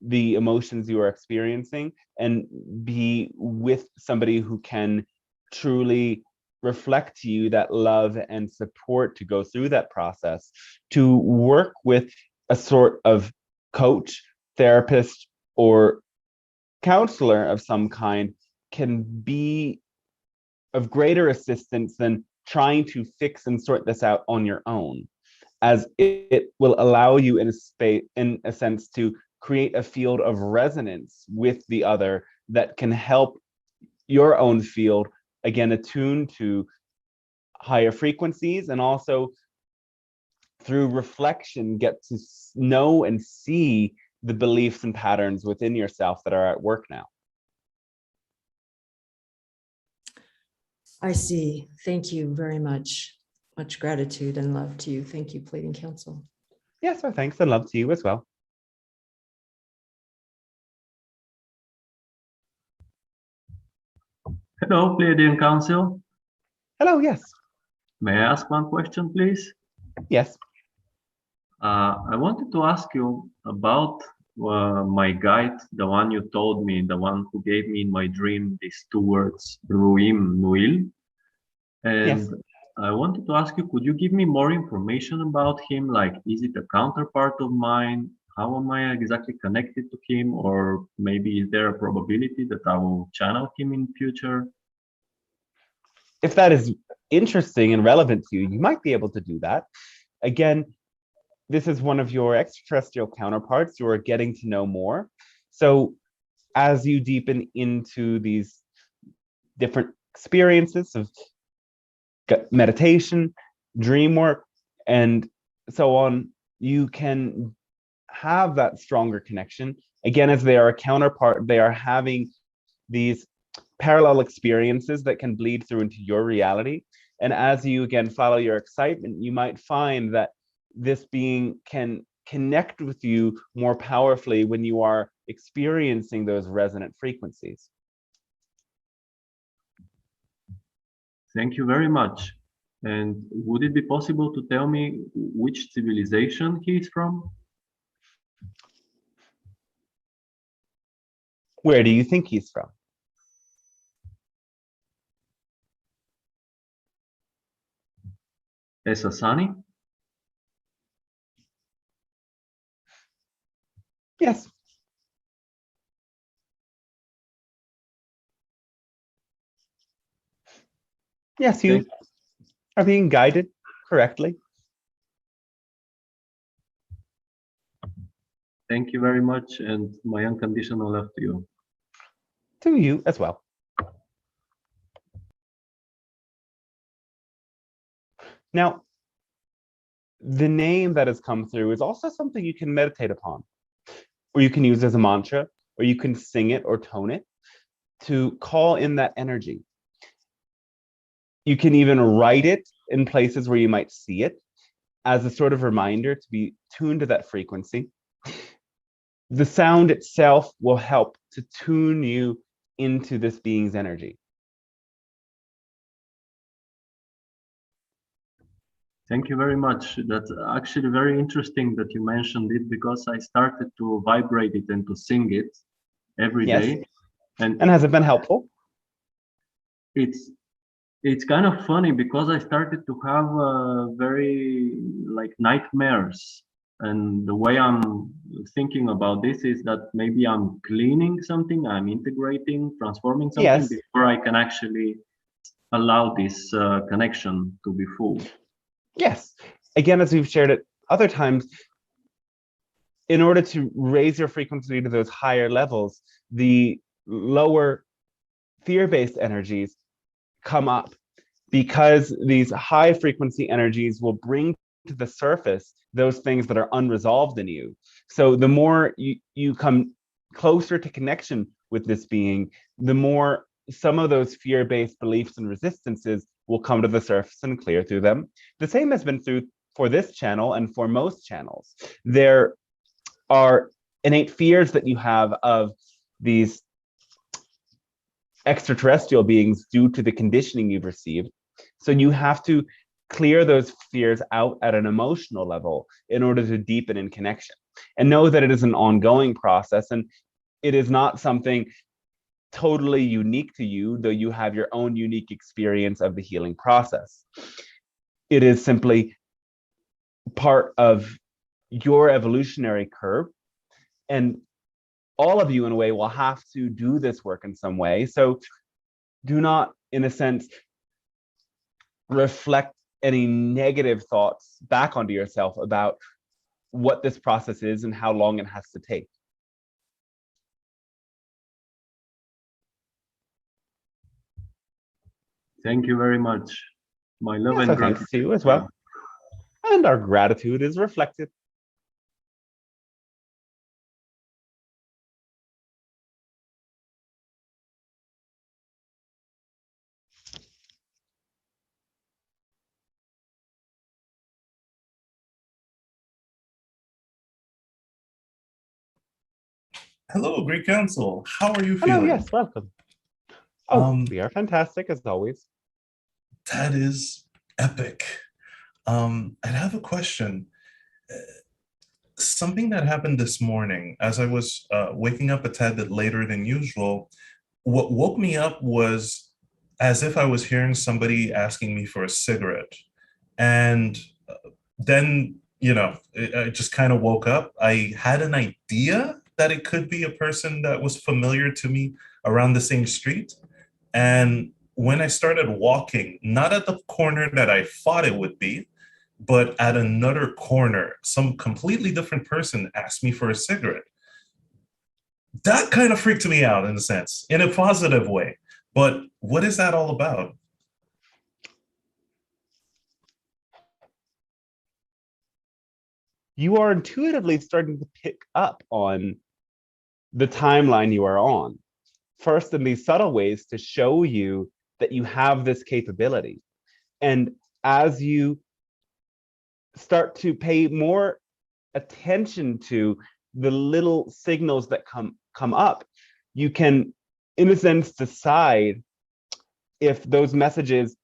the emotions you are experiencing, and be with somebody who can truly reflect to you that love and support to go through that process, to work with a sort of coach, therapist, or counselor of some kind can be of greater assistance than trying to fix and sort this out on your own, as it will allow you in a space, in a sense, to create a field of resonance with the other that can help your own field, again, attune to higher frequencies, and also through reflection get to know and see the beliefs and patterns within yourself that are at work now. I see. Thank you very much. Much gratitude and love to you. Thank you, Pleiadian Council. Yes, well, thanks and love to you as well. Hello, Pleiadian Council. Hello, yes. May I ask one question, please? Yes. I wanted to ask you about my guide, the one you told me, the one who gave me in my dream these two words, Ruim Nuil. And Yes. I wanted to ask you, could you give me more information about him? Like, is it a counterpart of mine? How am I exactly connected to him? Or maybe is there a probability that I will channel him in future? If that is interesting and relevant to you, you might be able to do that. Again, this is one of your extraterrestrial counterparts. You are getting to know more. So as you deepen into these different experiences of meditation, dream work, and so on, you can have that stronger connection. Again, as they are a counterpart, they are having these parallel experiences that can bleed through into your reality. And as you, again, follow your excitement, you might find that this being can connect with you more powerfully when you are experiencing those resonant frequencies. Thank you very much. And would it be possible to tell me which civilization he is from? Where do you think he's from? Essassani? Yes. Yes, you are being guided correctly. Thank you very much, and my unconditional love to you. To you as well. Now, the name that has come through is also something you can meditate upon, or you can use as a mantra, or you can sing it or tone it to call in that energy. You can even write it in places where you might see it as a sort of reminder to be tuned to that frequency. The sound itself will help to tune you into this being's energy. Thank you very much. That's actually very interesting that you mentioned it, because I started to vibrate it and to sing it every day. And has it been helpful? It's kind of funny because I started to have very like nightmares. And the way I'm thinking about this is that maybe I'm cleaning something, I'm integrating, transforming something before I can actually allow this connection to be full. Yes. Again, as we've shared it other times, in order to raise your frequency to those higher levels, the lower fear-based energies come up, because these high frequency energies will bring to the surface those things that are unresolved in you. So the more you come closer to connection with this being, the more some of those fear-based beliefs and resistances will come to the surface and clear through them. The same has been true for this channel and for most channels. There are innate fears that you have of these extraterrestrial beings due to the conditioning you've received. So you have to clear those fears out at an emotional level in order to deepen in connection. And know that it is an ongoing process, and it is not something totally unique to you, though you have your own unique experience of the healing process. It is simply part of your evolutionary curve, and all of you in a way will have to do this work in some way. So do not, in a sense, reflect any negative thoughts back onto yourself about what this process is and how long it has to take. Thank you very much. My love Yeah, and so thanks gratitude. to you as well. And our gratitude is reflected. Hello, Great Council. How are you Hello, feeling? yes, welcome. Oh, we are fantastic as always. That is epic. I'd have a question. Something that happened this morning as I was waking up a tad bit later than usual, what woke me up was as if I was hearing somebody asking me for a cigarette. And then, I just kind of woke up. I had an idea that it could be a person that was familiar to me around the same street. And when I started walking, not at the corner that I thought it would be, but at another corner, some completely different person asked me for a cigarette. That kind of freaked me out in a sense, in a positive way. But what is that all about? You are intuitively starting to pick up on the timeline you are on. First, in these subtle ways to show you that you have this capability. And as you start to pay more attention to the little signals that come up, you can, in a sense, decide if those messages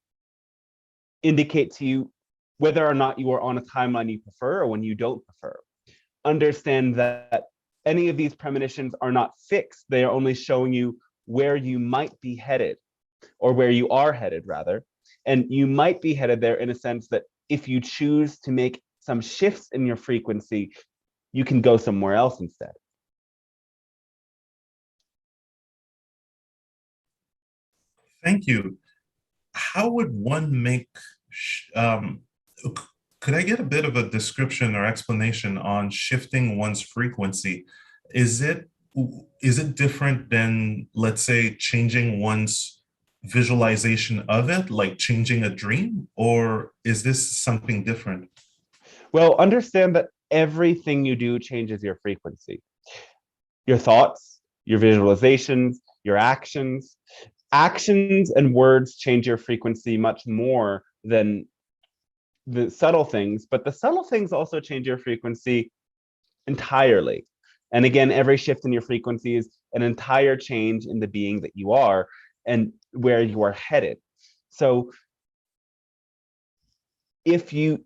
indicate to you whether or not you are on a timeline you prefer or when you don't prefer. Understand that any of these premonitions are not fixed. They are only showing you where you might be headed, or where you are headed, rather. And you might be headed there in a sense that if you choose to make some shifts in your frequency, you can go somewhere else instead. Thank you. How would one make, could I get a bit of a description or explanation on shifting one's frequency? Is it different than, let's say, changing one's visualization of it, like changing a dream, or is this something different? Well, understand that everything you do changes your frequency. Your thoughts, your visualizations, your actions. Actions and words change your frequency much more than the subtle things, but the subtle things also change your frequency entirely. And again, every shift in your frequency is an entire change in the being that you are and where you are headed. So if you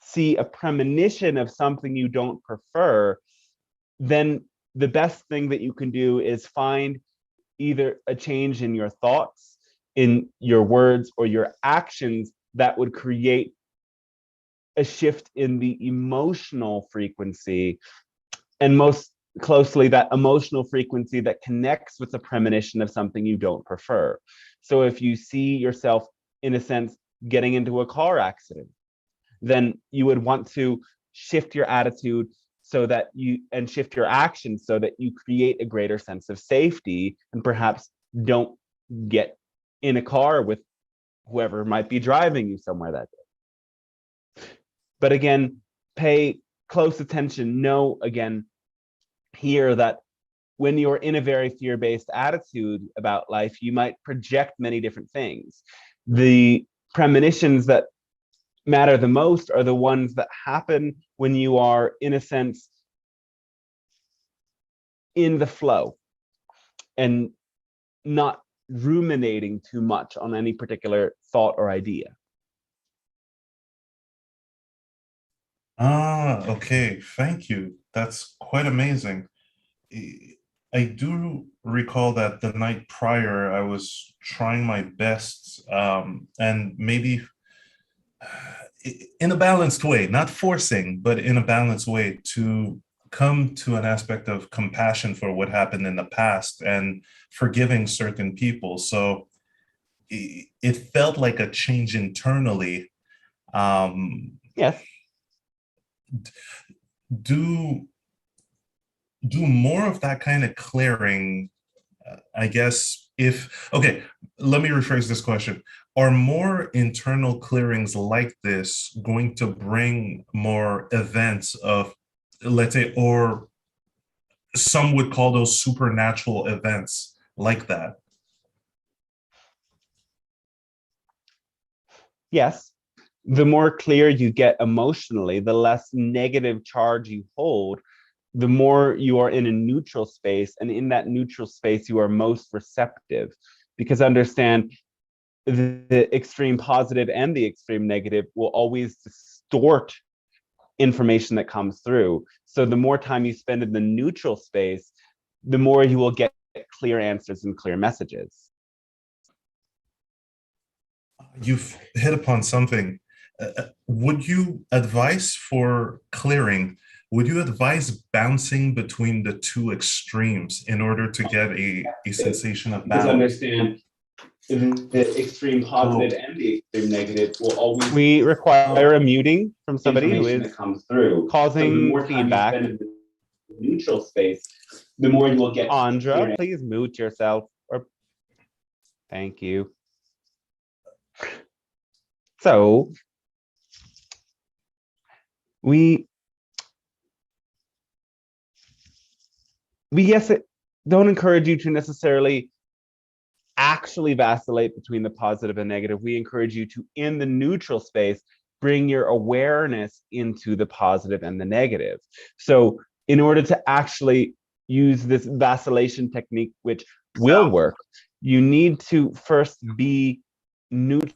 see a premonition of something you don't prefer, then the best thing that you can do is find either a change in your thoughts, in your words, or your actions that would create a shift in the emotional frequency, and most closely that emotional frequency that connects with the premonition of something you don't prefer. So if you see yourself, in a sense, getting into a car accident, then you would want to shift your attitude so that and shift your actions so that you create a greater sense of safety and perhaps don't get in a car with whoever might be driving you somewhere that day. But again, pay close attention. Know again here that when you're in a very fear-based attitude about life, you might project many different things. The premonitions that matter the most are the ones that happen when you are, in a sense, in the flow and not ruminating too much on any particular thought or idea. Ah, okay. Thank you. That's quite amazing. I do recall that the night prior, I was trying my best, and maybe in a balanced way, not forcing, but in a balanced way, to come to an aspect of compassion for what happened in the past and forgiving certain people. So it felt like a change internally. Yes. Do more of that kind of clearing, I guess. If okay, let me rephrase this question. Are more internal clearings like this going to bring more events of, let's say, or some would call those supernatural events like that? Yes. The more clear you get emotionally, the less negative charge you hold, the more you are in a neutral space. And in that neutral space, you are most receptive. Because understand, the extreme positive and the extreme negative will always distort information that comes through. So the more time you spend in the neutral space, the more you will get clear answers and clear messages. You've hit upon something. Would you advise for clearing? Would you advise bouncing between the two extremes in order to get a sensation of balance? Understand, the extreme positive and the extreme negative will always. We require a muting from somebody who is comes through, causing feedback. In the neutral space, the more you will get. Andra, please mute yourself. Or thank you. So we yes, don't encourage you to necessarily actually vacillate between the positive and negative. We encourage you to, in the neutral space, bring your awareness into the positive and the negative. So in order to actually use this vacillation technique, which will work, you need to first be neutral.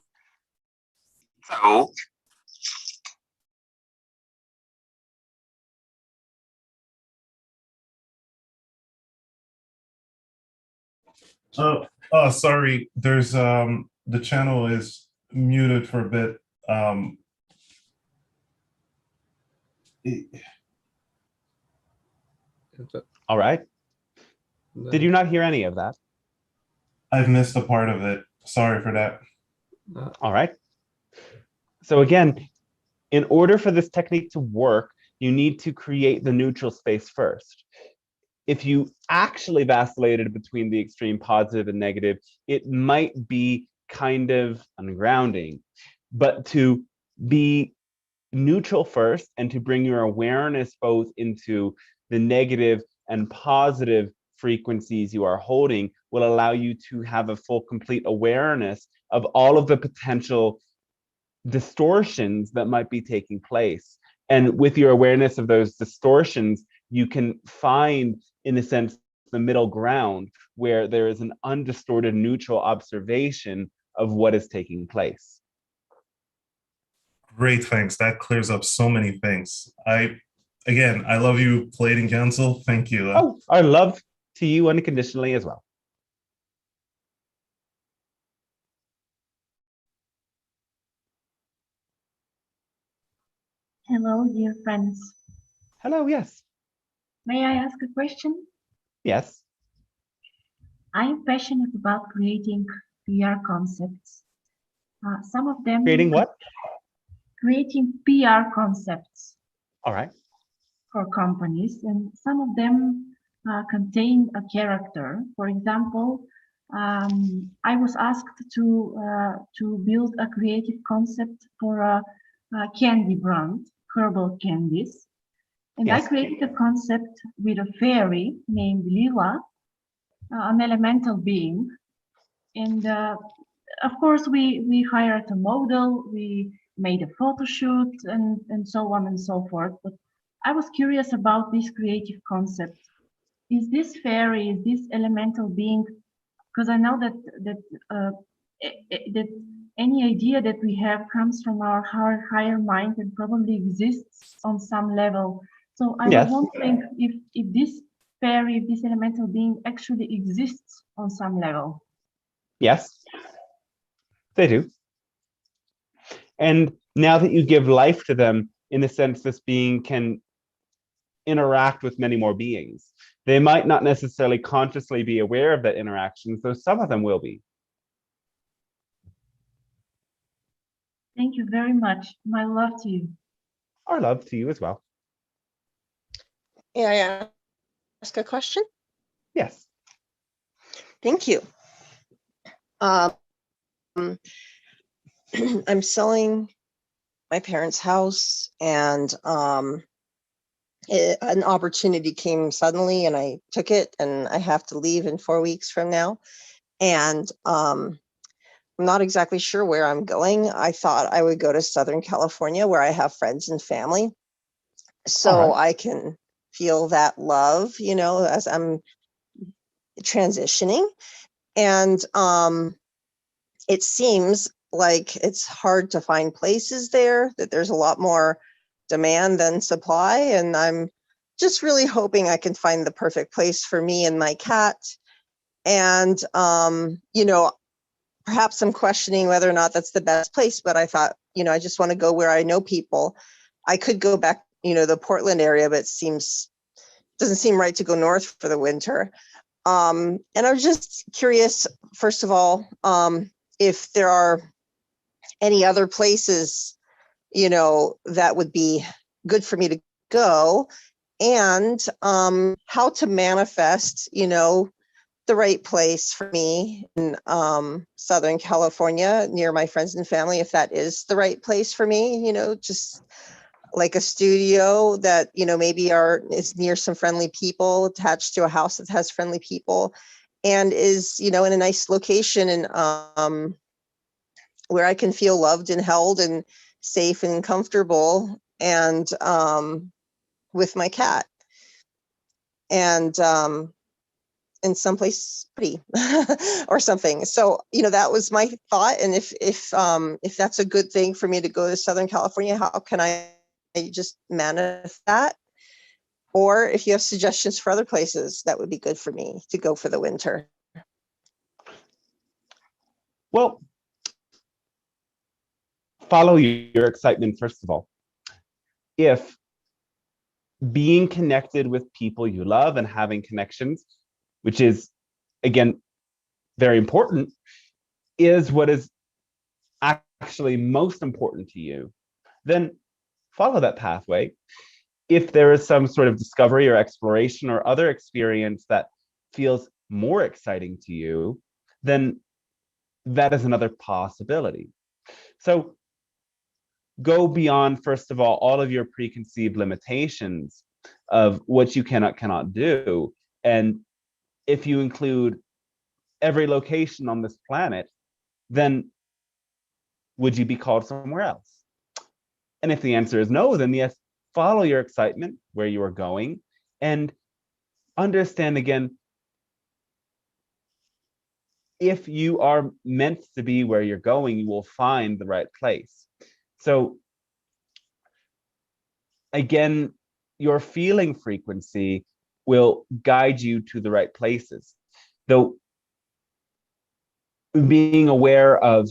So Oh, sorry. There's the channel is muted for a bit. All right. Did you not hear any of that? I've missed a part of it. Sorry for that. All right. So again, in order for this technique to work, you need to create the neutral space first. If you actually vacillated between the extreme positive and negative, it might be kind of ungrounding. But to be neutral first and to bring your awareness both into the negative and positive frequencies you are holding will allow you to have a full, complete awareness of all of the potential distortions that might be taking place. And with your awareness of those distortions, you can find, in a sense, the middle ground where there is an undistorted neutral observation of what is taking place. Great, thanks. That clears up so many things. I love you, Pleiadian Council. Thank you. Oh, our love to you unconditionally as well. Hello, dear friends. Hello, yes. May I ask a question? Yes. I am passionate about creating PR concepts. Some of them... Creating what? Creating PR concepts. All right. For companies, and some of them contain a character. For example, I was asked to build a creative concept for a candy brand, herbal candies. And I Yes. created a concept with a fairy named Lila, an elemental being. And of course, we hired a model, we made a photo shoot, and so on and so forth. But I was curious about this creative concept. Is this fairy, is this elemental being? Because I know that any idea that we have comes from our higher mind and probably exists on some level. So I was Yes. wondering if this fairy, if this elemental being actually exists on some level. Yes, they do. And now that you give life to them, in a sense, this being can interact with many more beings. They might not necessarily consciously be aware of that interaction, though some of them will be. Thank you very much. My love to you. Our love to you as well. May I ask a question? Yes. Thank you. I'm selling my parents' house, and an opportunity came suddenly, and I took it, and I have to leave in 4 weeks from now. And I'm not exactly sure where I'm going. I thought I would go to Southern California, where I have friends and family, so I can feel that love, you know, as I'm transitioning. And it seems like it's hard to find places there, that there's a lot more demand than supply. And I'm just really hoping I can find the perfect place for me and my cat. And, you know, perhaps I'm questioning whether or not that's the best place, but I thought, you know, I just want to go where I know people. I could go back, you know, the Portland area, but doesn't seem right to go north for the winter. And I was just curious, first of all, if there are any other places, you know, that would be good for me to go, and how to manifest, you know, the right place for me in Southern California near my friends and family, if that is the right place for me, you know, just like a studio that, you know, maybe is near some friendly people, attached to a house that has friendly people, and is, you know, in a nice location, and where I can feel loved and held and safe and comfortable, and with my cat, and someplace pretty or something. So, you know, that was my thought. And if that's a good thing for me to go to Southern California, how can I just manifest that? Or if you have suggestions for other places, that would be good for me to go for the winter. Well, follow your excitement, first of all. If being connected with people you love and having connections, which is, again, very important, is what is actually most important to you, then follow that pathway. If there is some sort of discovery or exploration or other experience that feels more exciting to you, then that is another possibility. So go beyond, first of all of your preconceived limitations of what you cannot do. And if you include every location on this planet, then would you be called somewhere else? And if the answer is no, then yes, follow your excitement where you are going, and understand, again, if you are meant to be where you're going, you will find the right place. So again, your feeling frequency will guide you to the right places. Though being aware of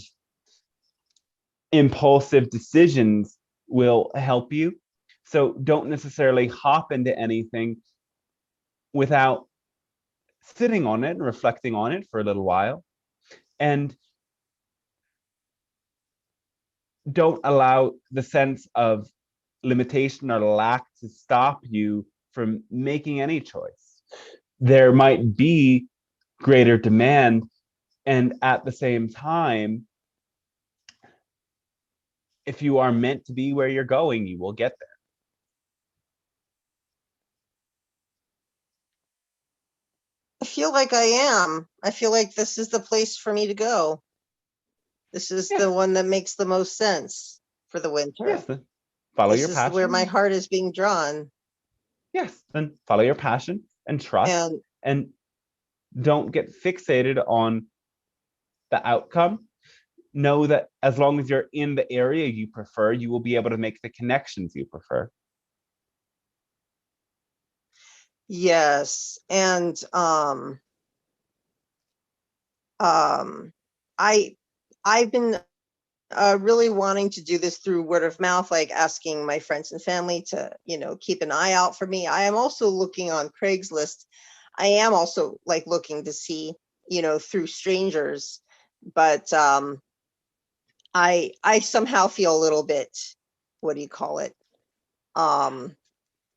impulsive decisions will help you. So don't necessarily hop into anything without sitting on it and reflecting on it for a little while. And don't allow the sense of limitation or lack to stop you from making any choice. There might be greater demand, and at the same time, if you are meant to be where you're going, you will get there. I feel like I am. I feel like this is the place for me to go. This is the one that makes the most sense for the winter. Yes, then follow This your is passion. where my heart is being drawn. Yes, then follow your passion and trust, and don't get fixated on the outcome. Know that as long as you're in the area you prefer, you will be able to make the connections you prefer. Yes, and I've been really wanting to do this through word of mouth, like asking my friends and family to, keep an eye out for me. I am also looking on Craigslist. I am also like looking to see, through strangers, but I somehow feel a little bit, what do you call it?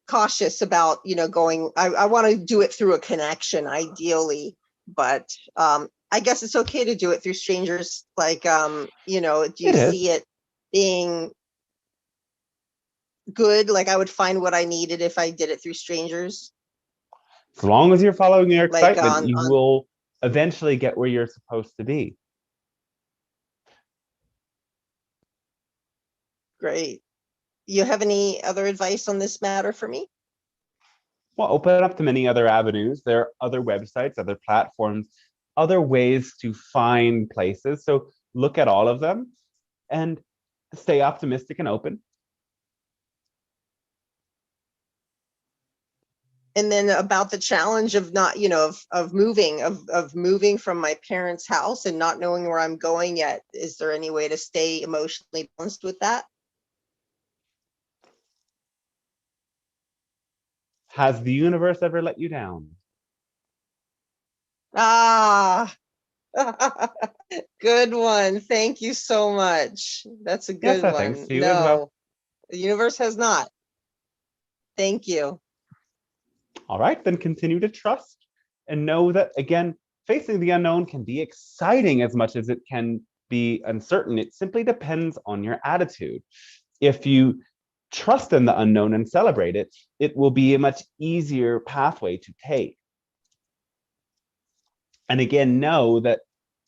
Cautious about, going, I want to do it through a connection ideally, but I guess it's okay to do it through strangers. Like, do you see it being good? Like I would find what I needed if I did it through strangers? As long as you're following your Like excitement, you will eventually get where you're supposed to be. Great. You have any other advice on this matter for me? Well, open up to many other avenues. There are other websites, other platforms, other ways to find places. So look at all of them and stay optimistic and open. And then about the challenge of not, of moving from my parents' house and not knowing where I'm going yet. Is there any way to stay emotionally balanced with that? Has the universe ever let you down? Ah, good one. Thank you so much. That's a good one. Thanks to you as well. The universe has not. Thank you. All right, then continue to trust and know that, again, facing the unknown can be exciting as much as it can be uncertain. It simply depends on your attitude. If you trust in the unknown and celebrate it, it will be a much easier pathway to take. And again, know that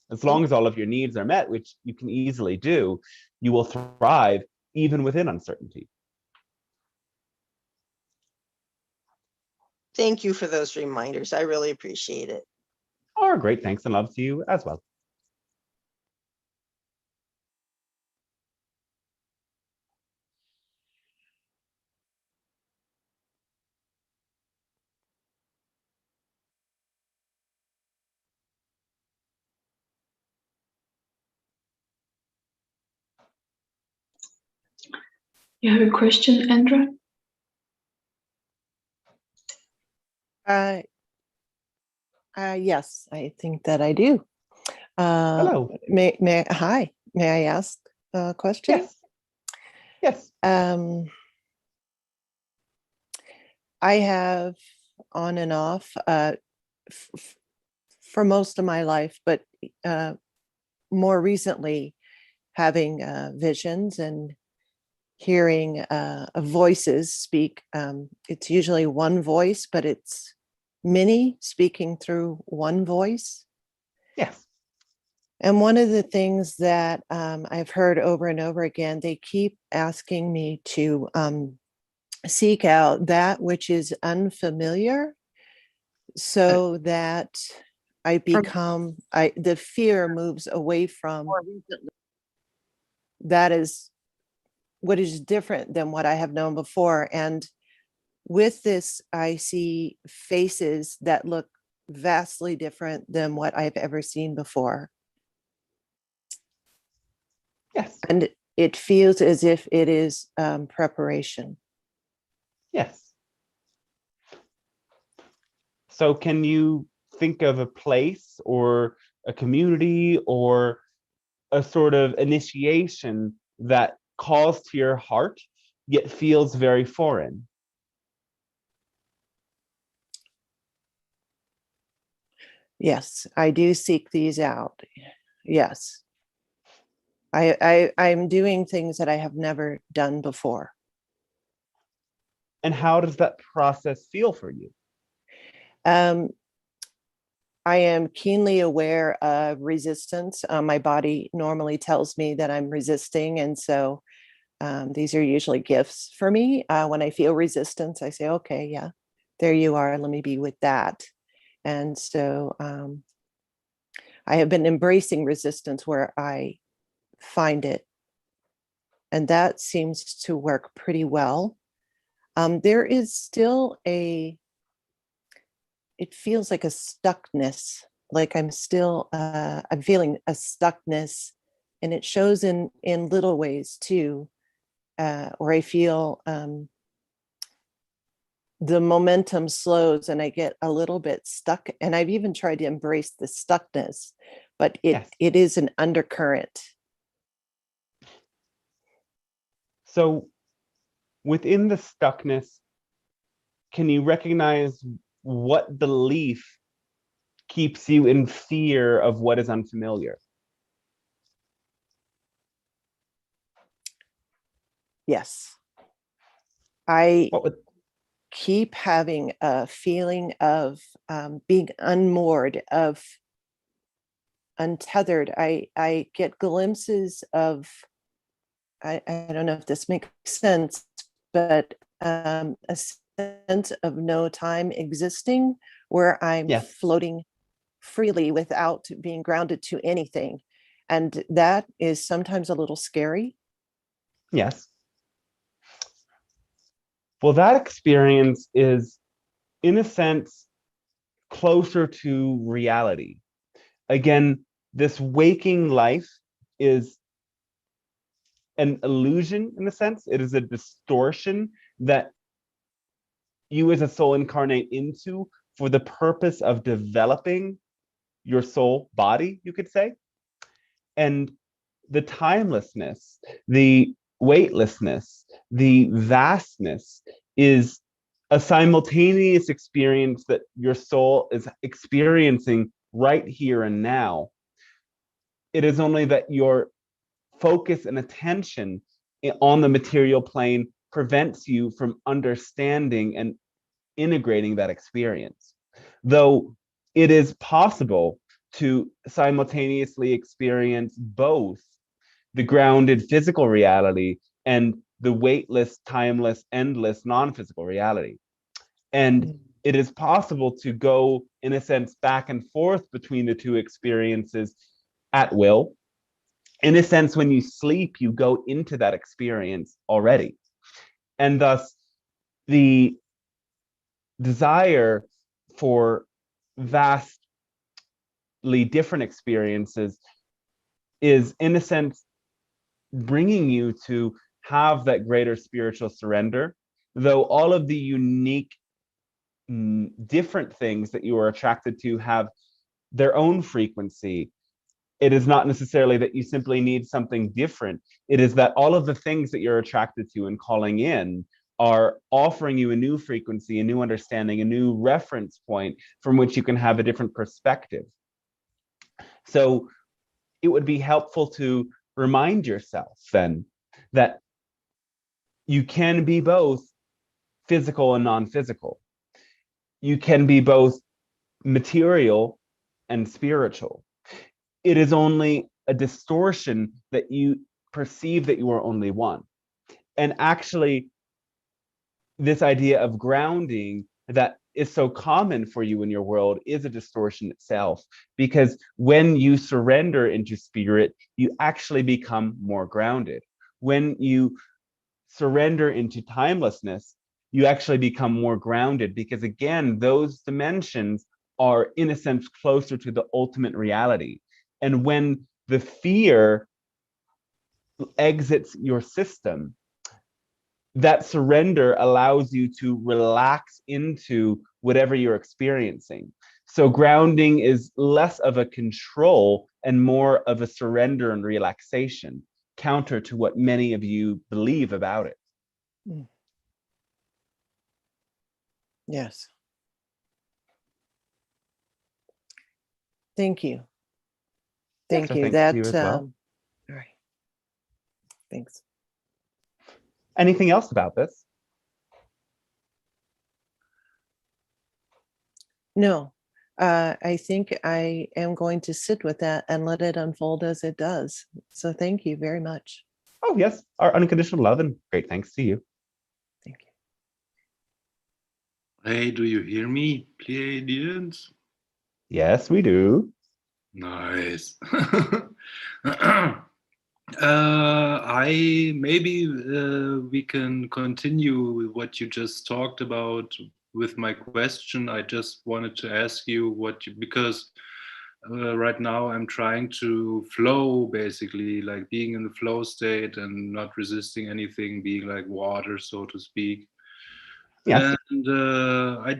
as long as all of your needs are met, which you can easily do, you will thrive even within uncertainty. Thank you for those reminders. I really appreciate it. Oh, great. Thanks and love to you as well. You have a question, Andra? Yes, I think that I do. Hello. Hi, may I ask a question? Yes. I have on and off for most of my life, but more recently having visions and hearing voices speak. It's usually one voice, but it's many speaking through one voice. Yes. And one of the things that I've heard over and over again, they keep asking me to seek out that which is unfamiliar so that I become, the fear moves away from that is what is different than what I have known before. And with this, I see faces that look vastly different than what I've ever seen before. Yes. And it feels as if it is preparation. Yes. So can you think of a place or a community or a sort of initiation that calls to your heart, yet feels very foreign? Yes, I do seek these out. Yes. I'm doing things that I have never done before. And how does that process feel for you? I am keenly aware of resistance. My body normally tells me that I'm resisting. And so these are usually gifts for me. When I feel resistance, I say, okay, yeah, there you are. Let me be with that. And so I have been embracing resistance where I find it. And that seems to work pretty well. There is still it feels like a stuckness, like I'm still, I'm feeling a stuckness, and it shows in little ways too, where I feel the momentum slows and I get a little bit stuck. And I've even tried to embrace the stuckness, but Yes. it is an undercurrent. So within the stuckness, can you recognize what belief keeps you in fear of what is unfamiliar? Yes. I What would, keep having a feeling of being unmoored, of untethered. I get glimpses of, I don't know if this makes sense, but a sense of no time existing where I'm yes. floating freely without being grounded to anything. And that is sometimes a little scary. Yes. Well, that experience is, in a sense, closer to reality. Again, this waking life is an illusion in a sense. It is a distortion that you as a soul incarnate into for the purpose of developing your soul body, you could say. And the timelessness, the weightlessness, the vastness is a simultaneous experience that your soul is experiencing right here and now. It is only that your focus and attention on the material plane prevents you from understanding and integrating that experience. Though it is possible to simultaneously experience both the grounded physical reality and the weightless, timeless, endless, non-physical reality. And it is possible to go, in a sense, back and forth between the two experiences at will. In a sense, when you sleep, you go into that experience already. And thus, the desire for vastly different experiences is, in a sense, bringing you to have that greater spiritual surrender, though all of the unique, different things that you are attracted to have their own frequency. It is not necessarily that you simply need something different. It is that all of the things that you're attracted to and calling in are offering you a new frequency, a new understanding, a new reference point from which you can have a different perspective. So it would be helpful to remind yourself then that you can be both physical and non-physical. You can be both material and spiritual. It is only a distortion that you perceive that you are only one. And actually, this idea of grounding that is so common for you in your world is a distortion itself, because when you surrender into spirit, you actually become more grounded. When you surrender into timelessness, you actually become more grounded, because again, those dimensions are, in a sense, closer to the ultimate reality. And when the fear exits your system, that surrender allows you to relax into whatever you're experiencing. So grounding is less of a control and more of a surrender and relaxation, counter to what many of you believe about it. Yes. Thank you. Thank you. Thanks That, to you as well. all right. Thanks. Anything else about this? No, I think I am going to sit with that and let it unfold as it does. So thank you very much. Oh, yes, our unconditional love and great thanks to you. Thank you. Hey, do you hear me, Pleiadians? Yes, we do. Nice. I maybe we can continue with what you just talked about with my question. I just wanted to ask you because right now I'm trying to flow, basically, like being in the flow state and not resisting anything, being like water, so to speak. Yes. And I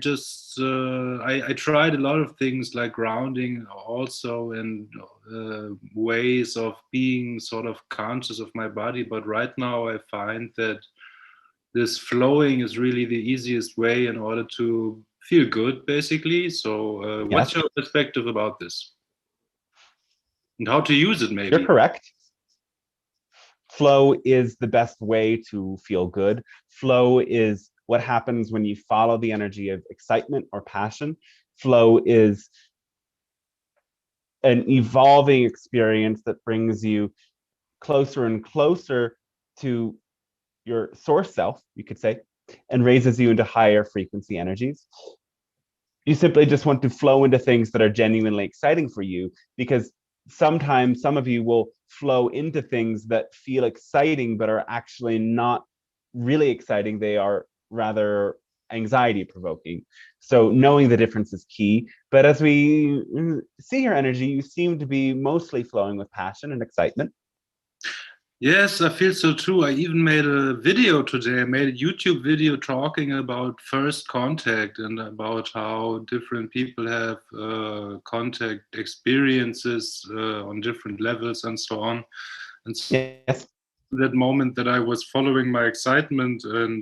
tried a lot of things like grounding also, and ways of being sort of conscious of my body. But right now I find that this flowing is really the easiest way in order to feel good, basically. So what's Yes. your perspective about this? And how to use it, maybe? You're correct. Flow is the best way to feel good. Flow is what happens when you follow the energy of excitement or passion. Flow is an evolving experience that brings you closer and closer to your source self, you could say, and raises you into higher frequency energies. You simply just want to flow into things that are genuinely exciting for you, because sometimes some of you will flow into things that feel exciting but are actually not really exciting. They are rather anxiety provoking. So knowing the difference is key. But as we see your energy, you seem to be mostly flowing with passion and excitement. Yes, I feel so too. I even made a video today. I made a YouTube video talking about first contact and about how different people have contact experiences on different levels and so on. And so yes, that moment that I was following my excitement, and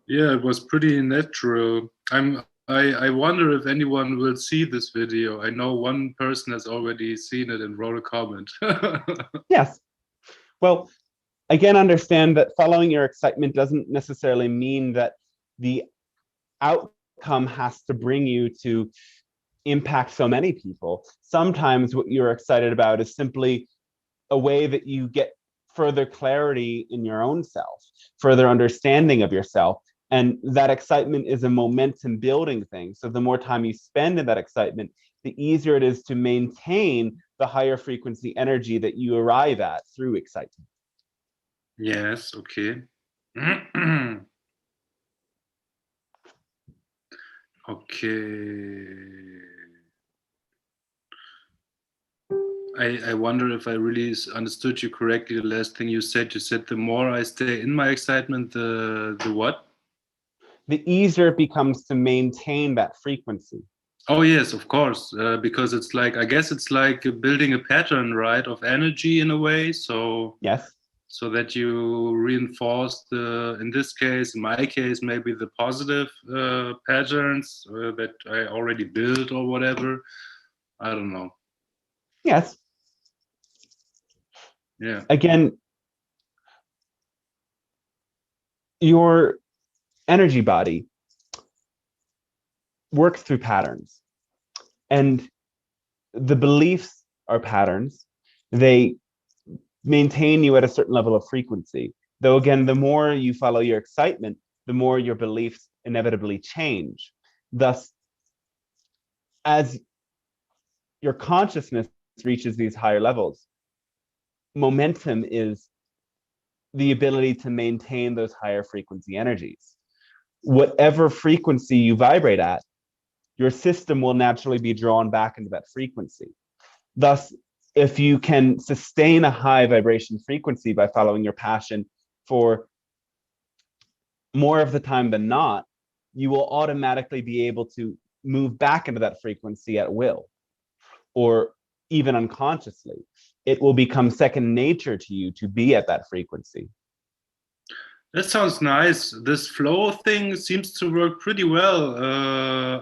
yeah, it was pretty natural. I wonder if anyone will see this video. I know one person has already seen it and wrote a comment. Yes. Well, again, understand that following your excitement doesn't necessarily mean that the outcome has to bring you to impact so many people. Sometimes what you're excited about is simply a way that you get further clarity in your own self, further understanding of yourself. And that excitement is a momentum building thing. So the more time you spend in that excitement, the easier it is to maintain the higher frequency energy that you arrive at through excitement. Yes, okay. Okay. I wonder if I really understood you correctly. The last thing you said the more I stay in my excitement, the what? The easier it becomes to maintain that frequency. Oh yes, of course, because it's like, I guess it's like building a pattern, right, of energy in a way. So yes, so that you reinforce in this case, in my case, maybe the positive patterns that I already built or whatever. I don't know. Yes. Yeah. Again, your energy body works through patterns, and the beliefs are patterns. They maintain you at a certain level of frequency. Though again, the more you follow your excitement, the more your beliefs inevitably change. Thus, as your consciousness reaches these higher levels, momentum is the ability to maintain those higher frequency energies. Whatever frequency you vibrate at, your system will naturally be drawn back into that frequency. Thus, if you can sustain a high vibration frequency by following your passion for more of the time than not, you will automatically be able to move back into that frequency at will, or even unconsciously. It will become second nature to you to be at that frequency. That sounds nice. This flow thing seems to work pretty well.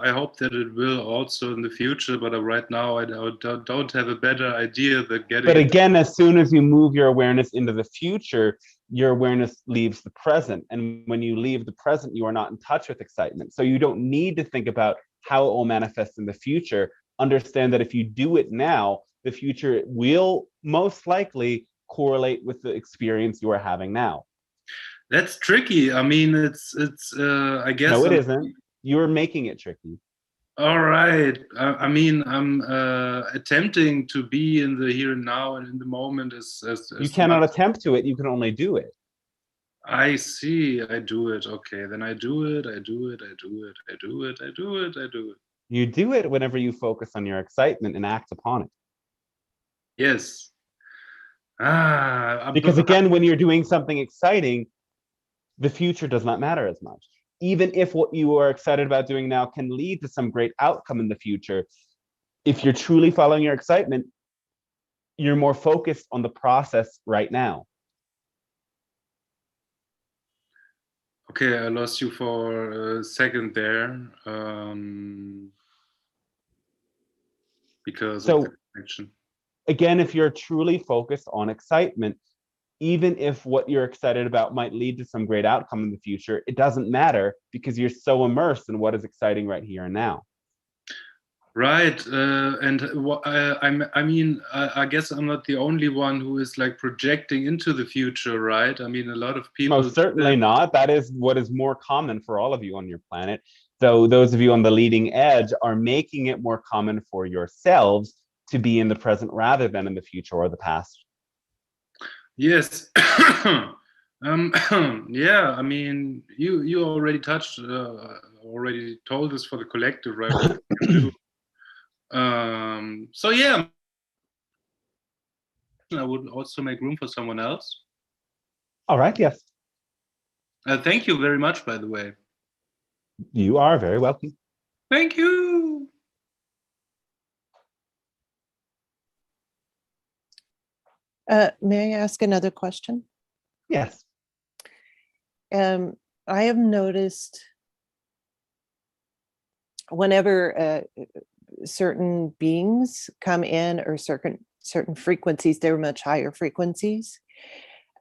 I hope that it will also in the future, but right now I don't have a better idea than getting. But again, as soon as you move your awareness into the future, your awareness leaves the present. And when you leave the present, you are not in touch with excitement. So you don't need to think about how it will manifest in the future. Understand that if you do it now, the future will most likely correlate with the experience you are having now. That's tricky. I mean, it's I guess. No, it isn't. You're making it tricky. All right. I mean, I'm attempting to be in the here and now and in the moment as you cannot attempt to it. You can only do it. I see. I do it. Okay, then I do it. I do it. I do it. I do it. I do it. I do it. You do it whenever you focus on your excitement and act upon it. Yes. Because again, when you're doing something exciting, the future does not matter as much. Even if what you are excited about doing now can lead to some great outcome in the future, if you're truly following your excitement, you're more focused on the process right now. Okay, I lost you for a second there because of the connection. Again, if you're truly focused on excitement, even if what you're excited about might lead to some great outcome in the future, it doesn't matter because you're so immersed in what is exciting right here and now. Right, and I mean, I guess I'm not the only one who is like projecting into the future, right? I mean, a lot of people. Most certainly not. That is what is more common for all of you on your planet. Though those of you on the leading edge are making it more common for yourselves to be in the present rather than in the future or the past. Yes. Yeah, I mean, you already touched, already told us for the collective, right? So yeah, I would also make room for someone else. All right, yes. Thank you very much, by the way. You are very welcome. Thank you. May I ask another question? Yes. I have noticed whenever certain beings come in or certain frequencies, they're much higher frequencies,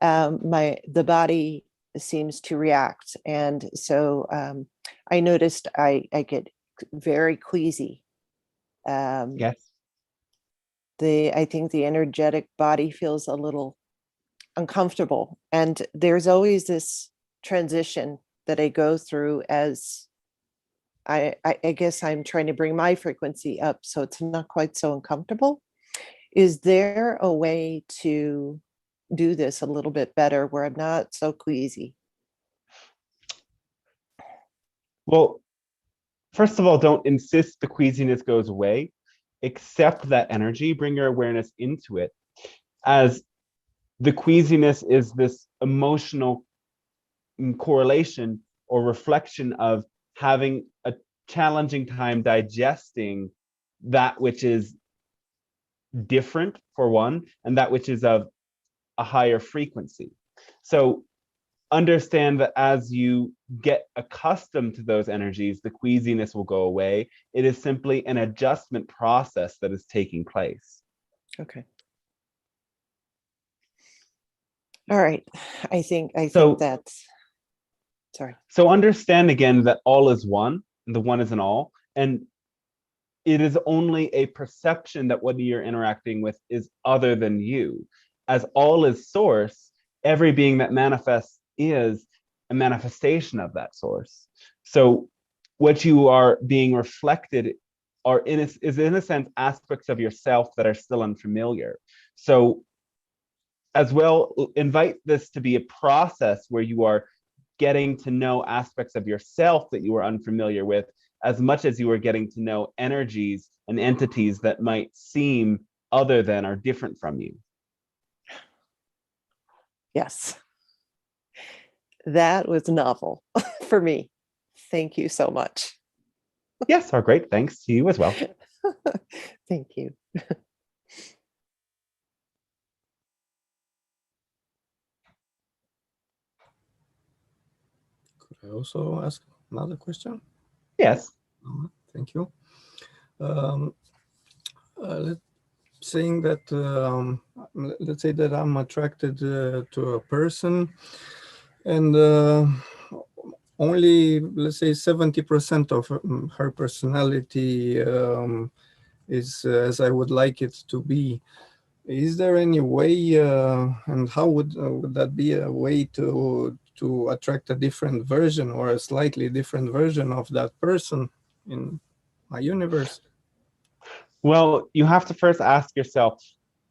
the body seems to react. And so I noticed I get very queasy. Yes. I think the energetic body feels a little uncomfortable. And there's always this transition that I go through as I guess I'm trying to bring my frequency up so it's not quite so uncomfortable. Is there a way to do this a little bit better where I'm not so queasy? Well, first of all, don't insist the queasiness goes away. Accept that energy, bring your awareness into it, as the queasiness is this emotional correlation or reflection of having a challenging time digesting that which is different, for one, and that which is of a higher frequency. So understand that as you get accustomed to those energies, the queasiness will go away. It is simply an adjustment process that is taking place. Okay. All right. I think that's, sorry. So understand again that all is one, and the one is in all, and it is only a perception that what you're interacting with is other than you. As all is source, every being that manifests is a manifestation of that source. So what you are being reflected is in a sense aspects of yourself that are still unfamiliar. So as well, invite this to be a process where you are getting to know aspects of yourself that you are unfamiliar with, as much as you are getting to know energies and entities that might seem other than or different from you. Yes. That was novel for me. Thank you so much. Yes, our great thanks to you as well. Thank you. Could I also ask another question? Yes. Thank you. saying that, let's say that I'm attracted to a person, and only, let's say, 70% of her personality is as I would like it to be. Is there any way, and how would that be a way to attract a different version or a slightly different version of that person in my universe? Well, you have to first ask yourself,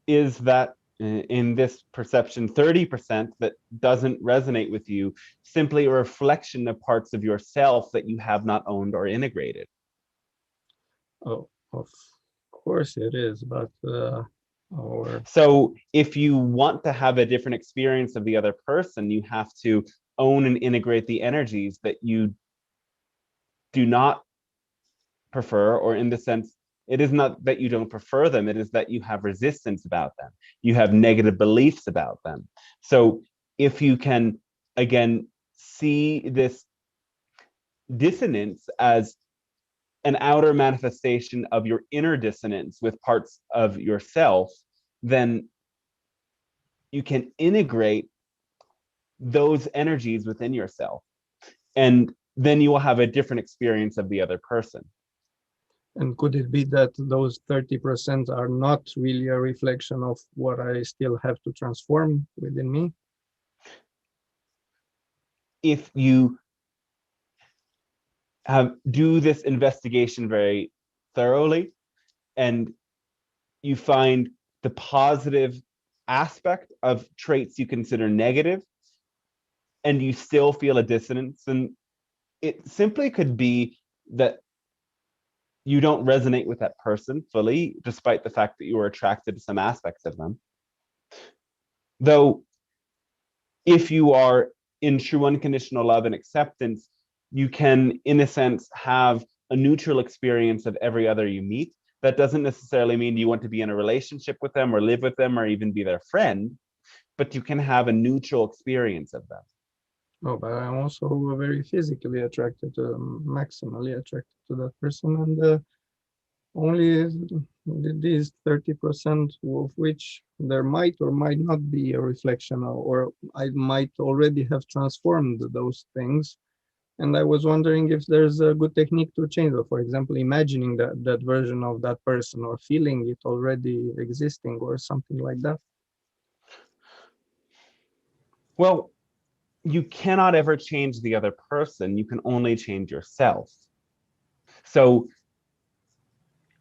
is that in this perception 30% that doesn't resonate with you simply a reflection of parts of yourself that you have not owned or integrated? Oh, of course it is, but so if you want to have a different experience of the other person, you have to own and integrate the energies that you do not prefer, or in the sense, it is not that you don't prefer them, it is that you have resistance about them. You have negative beliefs about them. So if you can, again, see this dissonance as an outer manifestation of your inner dissonance with parts of yourself, then you can integrate those energies within yourself. And then you will have a different experience of the other person. And could it be that those 30% are not really a reflection of what I still have to transform within me? If you do this investigation very thoroughly and you find the positive aspect of traits you consider negative, and you still feel a dissonance, then it simply could be that you don't resonate with that person fully, despite the fact that you were attracted to some aspects of them. Though, if you are in true unconditional love and acceptance, you can, in a sense, have a neutral experience of every other you meet. That doesn't necessarily mean you want to be in a relationship with them or live with them or even be their friend, but you can have a neutral experience of them. Oh, but I'm also very physically attracted to, maximally attracted to that person, and only these 30% of which there might or might not be a reflection of, or I might already have transformed those things. And I was wondering if there's a good technique to change it. For example, imagining that version of that person or feeling it already existing or something like that. Well, you cannot ever change the other person. You can only change yourself. So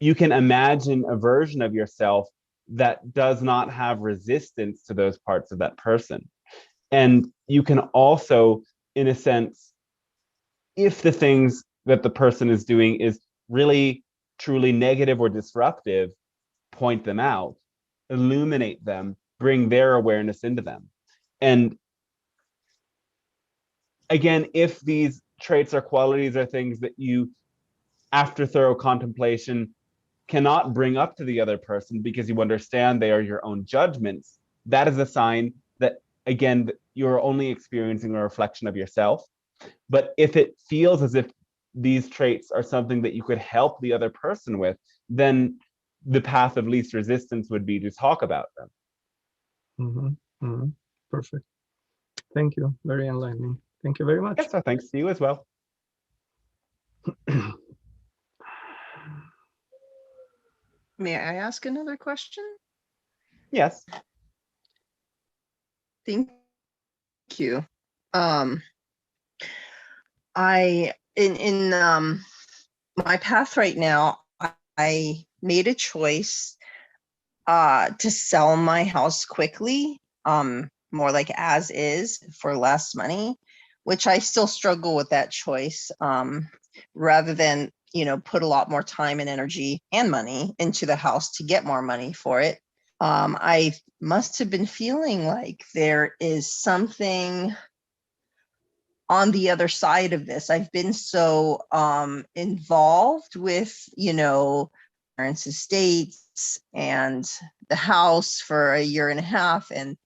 you can imagine a version of yourself that does not have resistance to those parts of that person. And you can also, in a sense, if the things that the person is doing is really, truly negative or disruptive, point them out, illuminate them, bring their awareness into them. And again, if these traits or qualities are things that you, after thorough contemplation, cannot bring up to the other person because you understand they are your own judgments, that is a sign that, again, you're only experiencing a reflection of yourself. But if it feels as if these traits are something that you could help the other person with, then the path of least resistance would be to talk about them. Mm-hmm. Mm-hmm. Perfect. Thank you. Very enlightening. Thank you very much. Yes, so thanks to you as well. May I ask another question? Yes. Thank you. In my path right now, I made a choice to sell my house quickly, more like as is, for less money, which I still struggle with that choice, rather than, put a lot more time and energy and money into the house to get more money for it. I must have been feeling like there is something on the other side of this. I've been so involved with, parents' estates and the house for a year and a half, and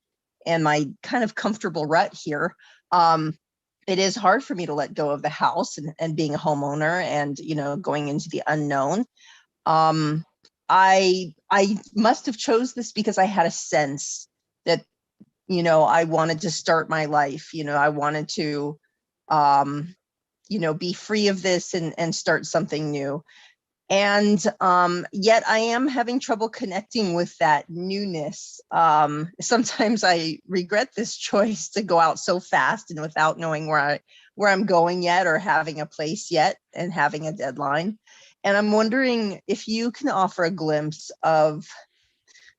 my kind of comfortable rut here. It is hard for me to let go of the house and being a homeowner and, going into the unknown. I must have chose this because I had a sense that, you know, I wanted to start my life. You know, I wanted to, you know, be free of this and start something new. And yet I am having trouble connecting with that newness. Sometimes I regret this choice to go out so fast and without knowing where I'm going yet, or having a place yet, and having a deadline. And I'm wondering if you can offer a glimpse of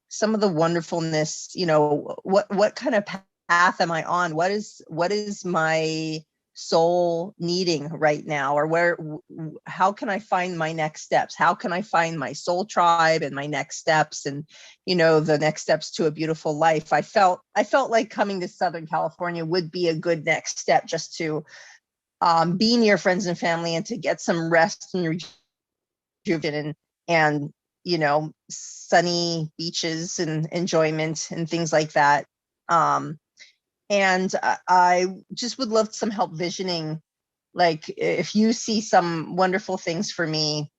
some of the wonderfulness, you know, what kind of path am I on? What is my soul needing right now? Or how can I find my next steps? How can I find my soul tribe and my next steps, and, you know, the next steps to a beautiful life? I felt like coming to Southern California would be a good next step, just to be near friends and family, and to get some rest and rejuvenation, and, you know, sunny beaches and enjoyment and things like that. And I just would love some help visioning, like, if you see some wonderful things for me,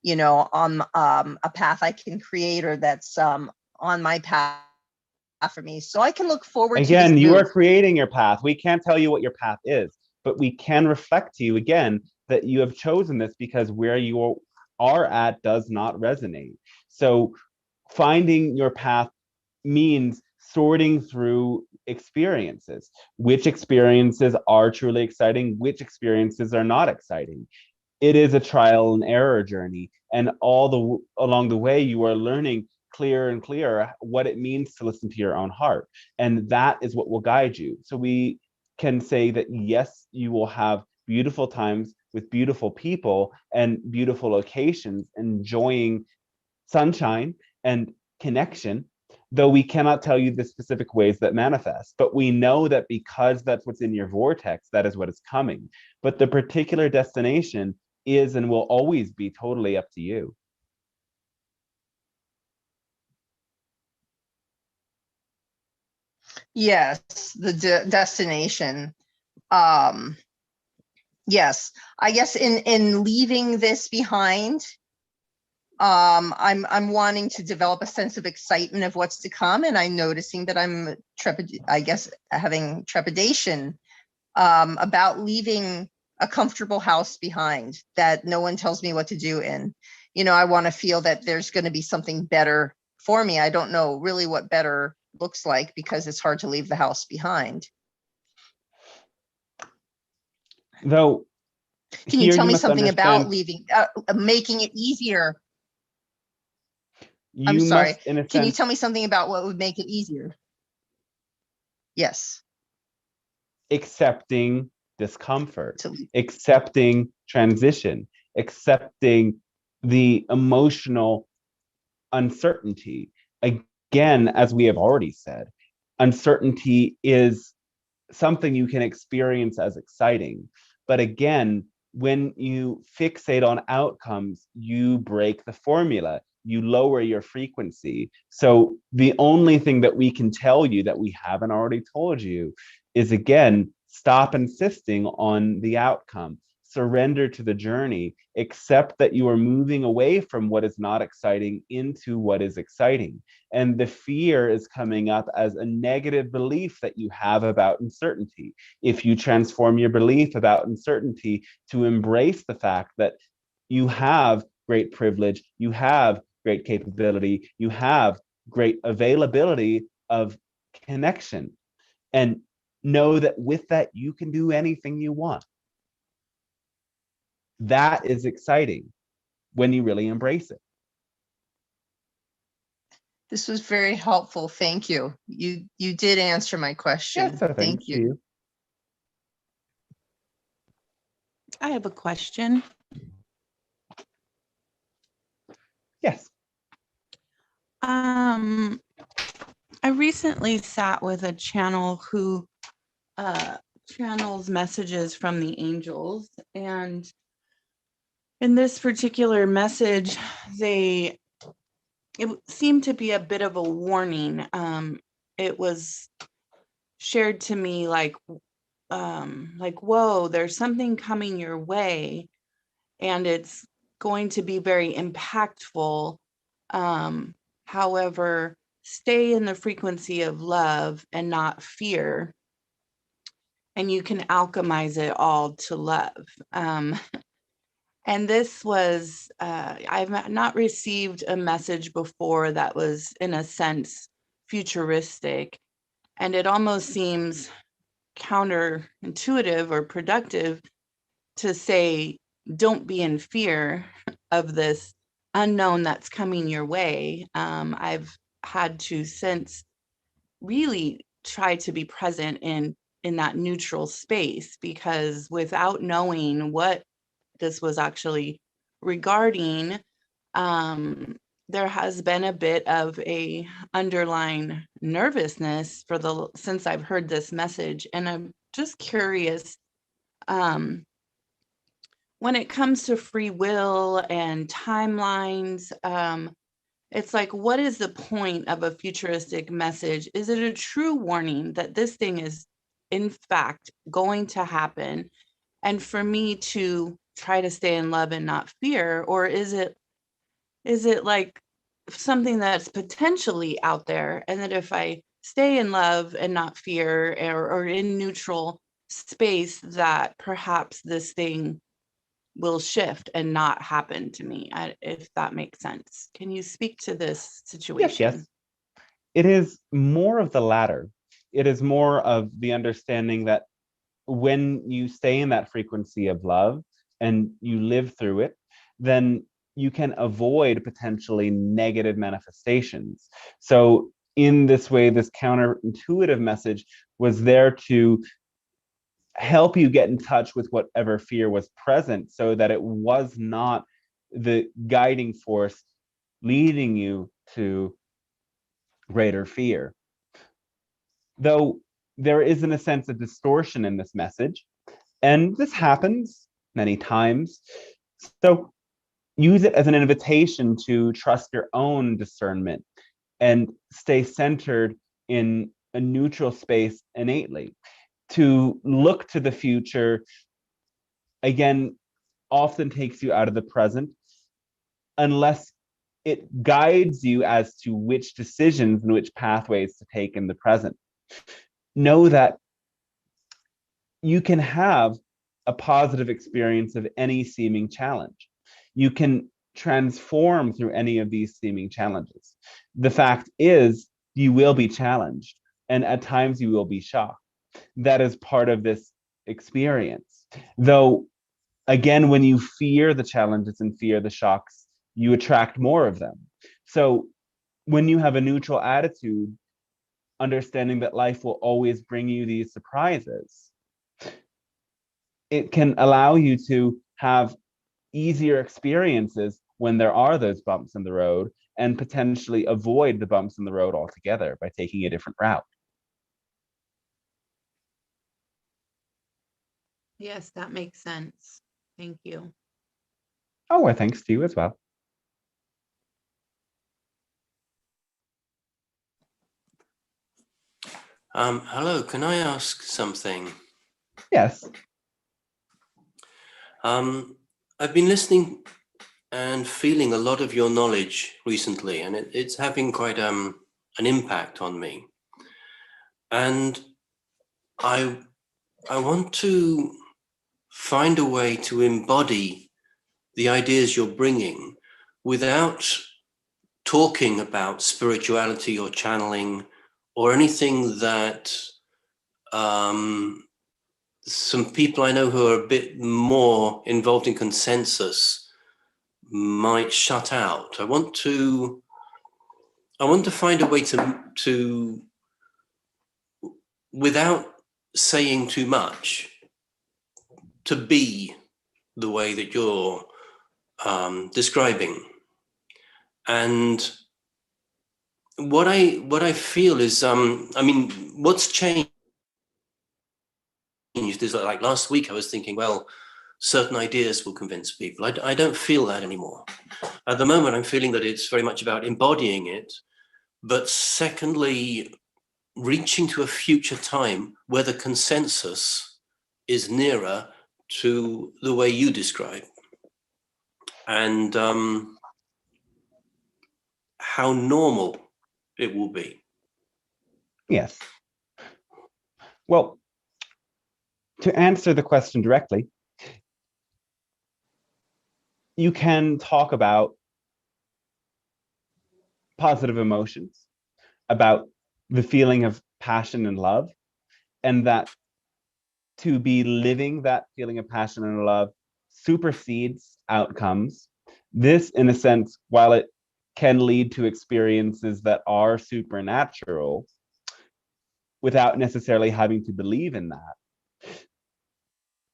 you know, on a path I can create, or that's on my path for me, so I can look forward to Again, this you are move. creating your path. We can't tell you what your path is, but we can reflect to you again that you have chosen this because where you are at does not resonate. So finding your path means sorting through experiences. Which experiences are truly exciting? Which experiences are not exciting? It is a trial and error journey, and along the way you are learning clearer and clearer what it means to listen to your own heart, and that is what will guide you. So we can say that yes, you will have beautiful times with beautiful people and beautiful locations, enjoying sunshine and connection, though we cannot tell you the specific ways that manifest. But we know that because that's what's in your vortex, that is what is coming. But the particular destination is and will always be totally up to you. Yes, the destination. Yes, I guess in leaving this behind, I'm wanting to develop a sense of excitement of what's to come, and I'm noticing that I'm having trepidation about leaving a comfortable house behind that no one tells me what to do in. You know, I want to feel that there's going to be something better for me. I don't know really what better looks like, because it's hard to leave the house behind. Though, can you tell me must something about understand, leaving, making it easier? I'm you sorry. must, in a Can you sense, tell me something about what would make it easier? Yes. accepting discomfort, To leave. accepting transition, accepting the emotional uncertainty. Again, as we have already said, uncertainty is something you can experience as exciting. But again, when you fixate on outcomes, you break the formula, you lower your frequency. So the only thing that we can tell you that we haven't already told you is, again, stop insisting on the outcome. Surrender to the journey, accept that you are moving away from what is not exciting into what is exciting. And the fear is coming up as a negative belief that you have about uncertainty. If you transform your belief about uncertainty to embrace the fact that you have great privilege, you have great capability, you have great availability of connection, and know that with that, you can do anything you want. That is exciting when you really embrace it. This was very helpful. Thank you. You did answer my question. Yes, so Thank you. I have a question. Yes. I recently sat with a channel who channels messages from the angels, and in this particular message, it seemed to be a bit of a warning. It was shared to me like, whoa, there's something coming your way, and it's going to be very impactful. However, stay in the frequency of love and not fear, and you can alchemize it all to love. And this was, I've not received a message before that was, in a sense, futuristic. And it almost seems counterintuitive or productive to say, don't be in fear of this unknown that's coming your way. I've had to since really try to be present in that neutral space, because without knowing what this was actually regarding, there has been a bit of a underlying nervousness since I've heard this message. And I'm just curious, when it comes to free will and timelines, it's like, what is the point of a futuristic message? Is it a true warning that this thing is in fact going to happen, and for me to try to stay in love and not fear? Or is it like something that's potentially out there, and that if I stay in love and not fear, or in neutral space, that perhaps this thing will shift and not happen to me, if that makes sense? Can you speak to this situation? Yes. It is more of the latter. It is more of the understanding that when you stay in that frequency of love and you live through it, then you can avoid potentially negative manifestations. So in this way, this counterintuitive message was there to help you get in touch with whatever fear was present, so that it was not the guiding force leading you to greater fear. Though there is, in a sense, a distortion in this message, and this happens many times. So use it as an invitation to trust your own discernment and stay centered in a neutral space innately. To look to the future, again, often takes you out of the present, unless it guides you as to which decisions and which pathways to take in the present. Know that you can have a positive experience of any seeming challenge. You can transform through any of these seeming challenges. The fact is, you will be challenged, and at times you will be shocked. That is part of this experience. Though, again, when you fear the challenges and fear the shocks, you attract more of them. So when you have a neutral attitude, understanding that life will always bring you these surprises, it can allow you to have easier experiences when there are those bumps in the road, and potentially avoid the bumps in the road altogether by taking a different route. Yes, that makes sense. Thank you. Oh, well, thanks to you as well. Hello, can I ask something? Yes. I've been listening and feeling a lot of your knowledge recently, and it's having quite an impact on me. And I want to find a way to embody the ideas you're bringing without talking about spirituality or channeling or anything that some people I know who are a bit more involved in consensus might shut out. I want to find a way to without saying too much, to be the way that you're describing. And what I feel is, I mean, what's changed is like last week I was thinking, well, certain ideas will convince people. I don't feel that anymore. At the moment, I'm feeling that it's very much about embodying it, but secondly, reaching to a future time where the consensus is nearer to the way you describe. And how normal it will be. Yes. Well, to answer the question directly, you can talk about positive emotions, about the feeling of passion and love, and that to be living that feeling of passion and love supersedes outcomes. This, in a sense, while it can lead to experiences that are supernatural, without necessarily having to believe in that,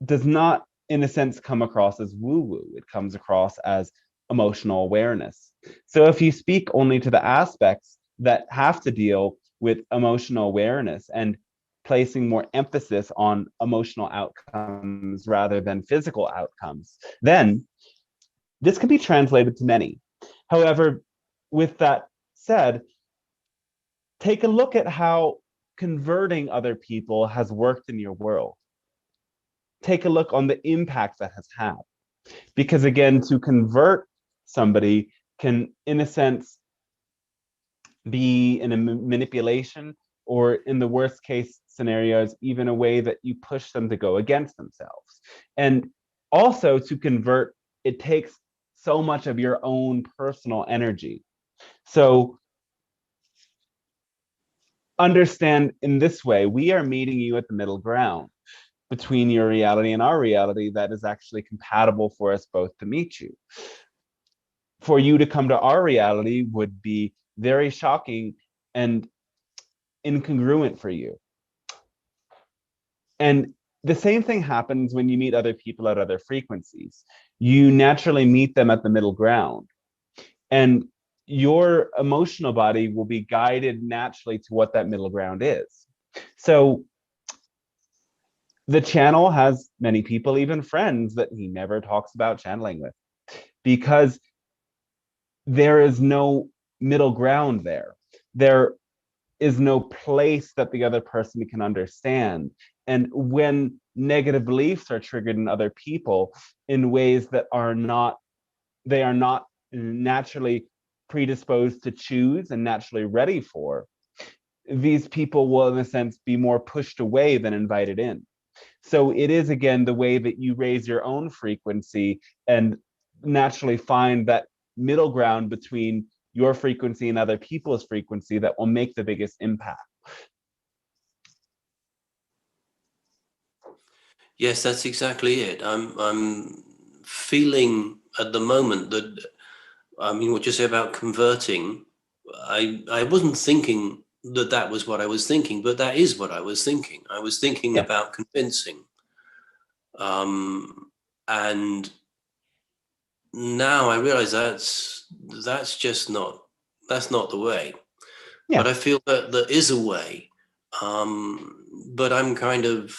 does not, in a sense, come across as woo-woo. It comes across as emotional awareness. So if you speak only to the aspects that have to deal with emotional awareness and placing more emphasis on emotional outcomes rather than physical outcomes, then this can be translated to many. However, with that said, take a look at how converting other people has worked in your world. Take a look on the impact that has had. Because again, to convert somebody can, in a sense, be in a manipulation, or in the worst case scenarios, even a way that you push them to go against themselves. And also to convert, it takes so much of your own personal energy. So understand in this way, we are meeting you at the middle ground between your reality and our reality that is actually compatible for us both to meet you. For you to come to our reality would be very shocking and incongruent for you. And the same thing happens when you meet other people at other frequencies. You naturally meet them at the middle ground. And your emotional body will be guided naturally to what that middle ground is. So the channel has many people, even friends, that he never talks about channeling with, because there is no middle ground there. There is no place that the other person can understand. And when negative beliefs are triggered in other people in ways that are not, they are not naturally predisposed to choose and naturally ready for, these people will, in a sense, be more pushed away than invited in. So it is, again, the way that you raise your own frequency and naturally find that middle ground between your frequency and other people's frequency that will make the biggest impact. Yes, that's exactly it. I'm feeling at the moment that, I mean, what you say about converting, I wasn't thinking that that was what I was thinking, but that is what I was thinking. I was thinking about convincing. And now I realize that's just not, that's not the way. But I feel that there is a way, but I'm kind of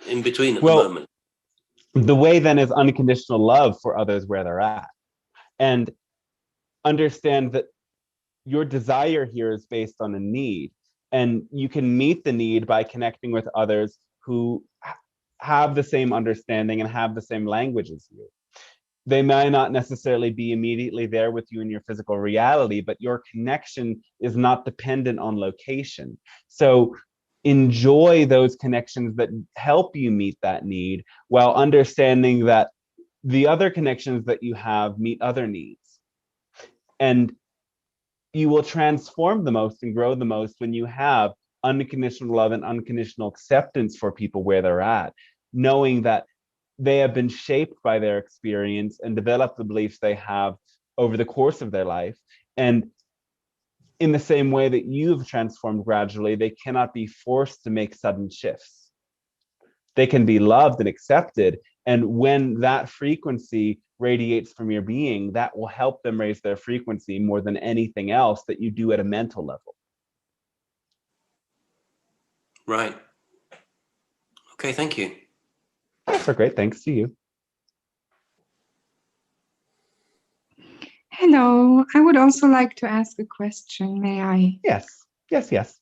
in between at the moment. The way then is unconditional love for others where they're at. And understand that your desire here is based on a need, and you can meet the need by connecting with others who have the same understanding and have the same language as you. They may not necessarily be immediately there with you in your physical reality, but your connection is not dependent on location. So enjoy those connections that help you meet that need, while understanding that the other connections that you have meet other needs. And you will transform the most and grow the most when you have unconditional love and unconditional acceptance for people where they're at, knowing that they have been shaped by their experience and developed the beliefs they have over the course of their life. And in the same way that you've transformed gradually, they cannot be forced to make sudden shifts. They can be loved and accepted. And when that frequency radiates from your being, that will help them raise their frequency more than anything else that you do at a mental level. Right. Okay, thank you. So great, thanks to you. Hello, I would also like to ask a question, may I? Yes, yes, yes.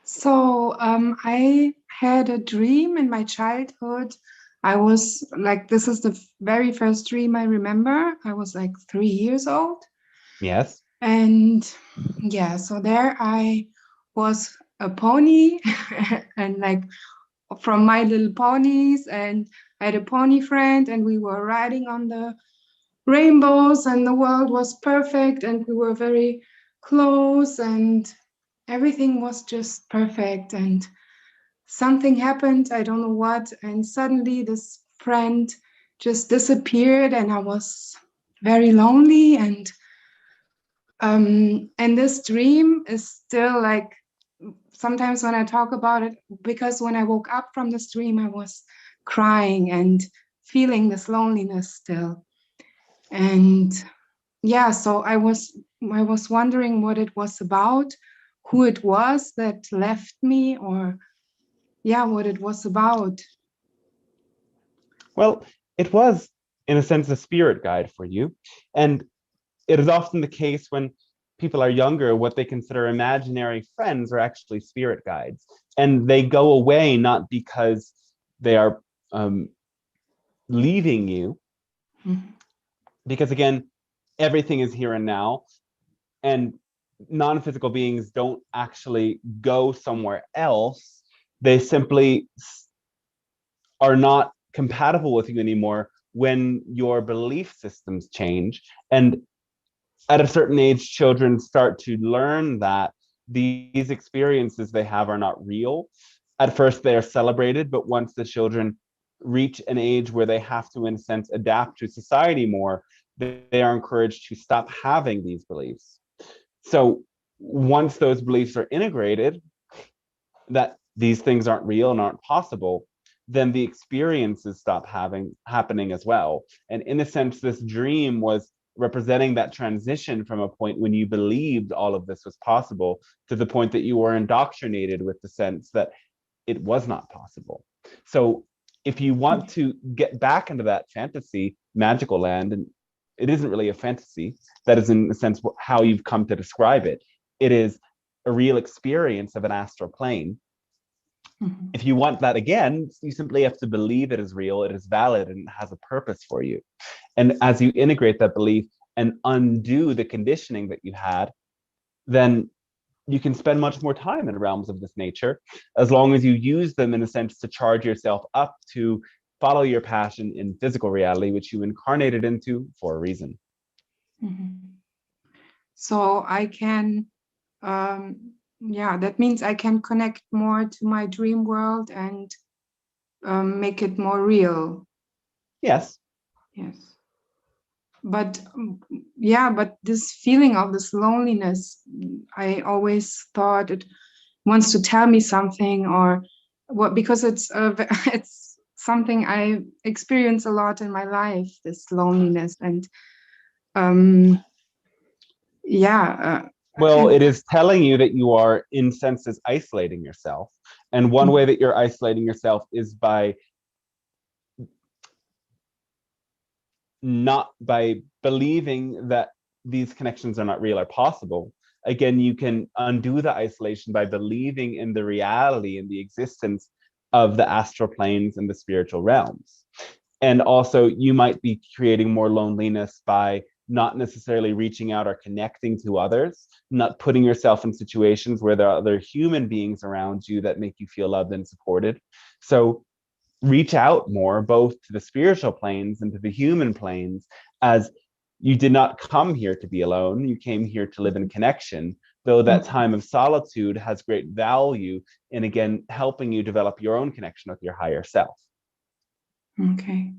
So I had a dream in my childhood. I was like, this is the very first dream I remember. I was like 3 years old. Yes. And yeah, so there I was a pony and like from My Little Ponies, and I had a pony friend, and we were riding on the rainbows, and the world was perfect, and we were very close, and everything was just perfect. And something happened, I don't know what, and suddenly this friend just disappeared, and I was very lonely. And this dream is still like, sometimes when I talk about it, because when I woke up from this dream, I was crying and feeling this loneliness still. And yeah, so I was wondering what it was about, who it was that left me, or yeah, what it was about. Well, it was, in a sense, a spirit guide for you. And it is often the case when people are younger, what they consider imaginary friends are actually spirit guides. And they go away not because they are leaving you, because again, everything is here and now. And non-physical beings don't actually go somewhere else. They simply are not compatible with you anymore when your belief systems change. And at a certain age, children start to learn that these experiences they have are not real. At first, they are celebrated, but once the children reach an age where they have to, in a sense, adapt to society more, they are encouraged to stop having these beliefs. So once those beliefs are integrated, that these things aren't real and aren't possible, then the experiences stop happening as well. And in a sense, this dream was representing that transition from a point when you believed all of this was possible to the point that you were indoctrinated with the sense that it was not possible. So if you want to get back into that fantasy magical land, and it isn't really a fantasy, that is in a sense how you've come to describe it. It is a real experience of an astral plane. If you want that again, you simply have to believe it is real, it is valid, and it has a purpose for you. And as you integrate that belief and undo the conditioning that you had, then you can spend much more time in realms of this nature, as long as you use them in a sense to charge yourself up to follow your passion in physical reality, which you incarnated into for a reason. So I can, yeah, that means I can connect more to my dream world and make it more real. Yes. Yes. But yeah, but this feeling of this loneliness, I always thought it wants to tell me something, or what, because it's it's something I experience a lot in my life, this loneliness. And yeah. Well, it is telling you that you are, in senses, isolating yourself. And one way that you're isolating yourself is by not by believing that these connections are not real or possible. Again, you can undo the isolation by believing in the reality and the existence of the astral planes and the spiritual realms. And also, you might be creating more loneliness by not necessarily reaching out or connecting to others, not putting yourself in situations where there are other human beings around you that make you feel loved and supported. So reach out more, both to the spiritual planes and to the human planes, as you did not come here to be alone. You came here to live in connection, though that time of solitude has great value in, again, helping you develop your own connection with your higher self. Okay.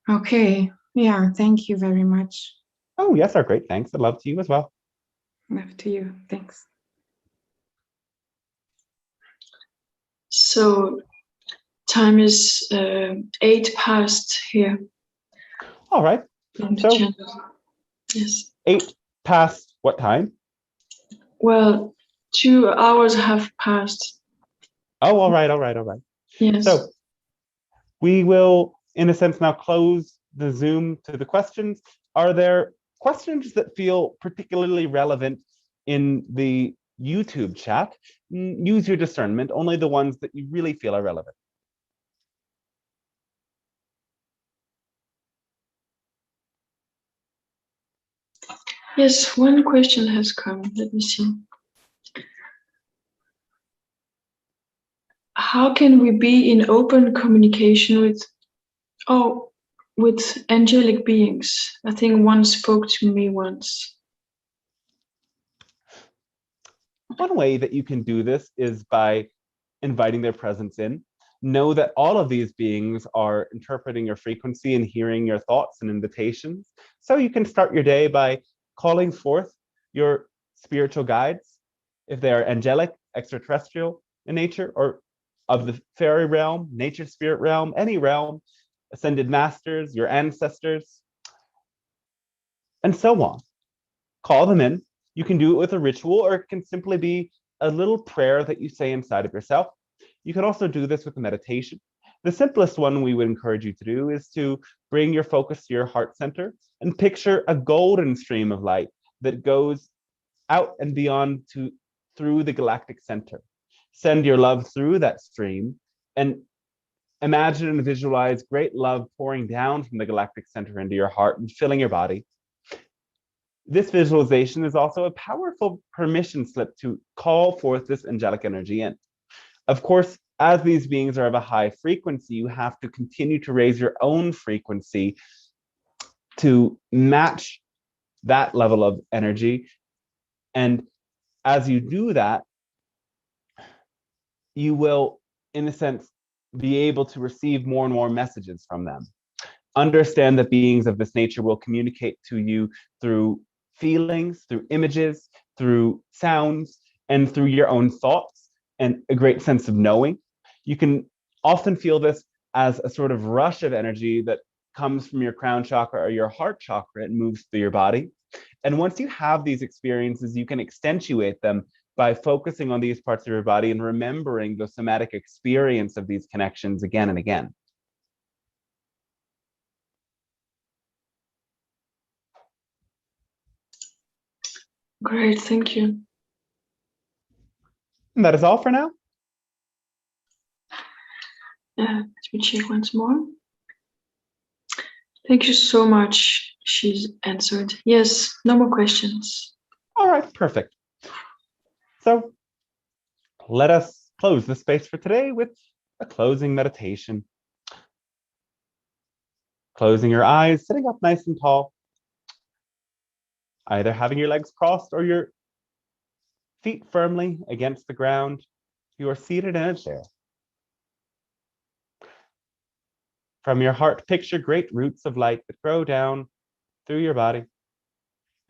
Okay. Yeah. Thank you very much. Oh, yes, our great thanks. And love to you as well. Love to you. Thanks. So time is 8 past here. All right. So yes. 8 past what time? Well, 2 hours have passed. Oh, all right, all right, all right. Yes. So we will, in a sense, now close the Zoom to the questions. Are there questions that feel particularly relevant in the YouTube chat? Use your discernment, only the ones that you really feel are relevant. Yes, one question has come. Let me see. How can we be in open communication with angelic beings? I think one spoke to me once. One way that you can do this is by inviting their presence in. Know that all of these beings are interpreting your frequency and hearing your thoughts and invitations. So you can start your day by calling forth your spiritual guides, if they are angelic, extraterrestrial in nature, or of the fairy realm, nature spirit realm, any realm, ascended masters, your ancestors, and so on. Call them in. You can do it with a ritual, or it can simply be a little prayer that you say inside of yourself. You can also do this with a meditation. The simplest one we would encourage you to do is to bring your focus to your heart center and picture a golden stream of light that goes out and beyond through the galactic center. Send your love through that stream and imagine and visualize great love pouring down from the galactic center into your heart and filling your body. This visualization is also a powerful permission slip to call forth this angelic energy in. Of course, as these beings are of a high frequency, you have to continue to raise your own frequency to match that level of energy. And as you do that, you will, in a sense, be able to receive more and more messages from them. Understand that beings of this nature will communicate to you through feelings, through images, through sounds, and through your own thoughts, and a great sense of knowing. You can often feel this as a sort of rush of energy that comes from your crown chakra or your heart chakra and moves through your body. And once you have these experiences, you can accentuate them by focusing on these parts of your body and remembering the somatic experience of these connections again and again. Great, thank you. And that is all for now. Let me check once more. Thank you so much. She's answered. Yes, no more questions. All right, perfect. So let us close the space for today with a closing meditation. Closing your eyes, sitting up nice and tall, either having your legs crossed or your feet firmly against the ground. You are seated in a chair. From your heart, picture great roots of light that grow down through your body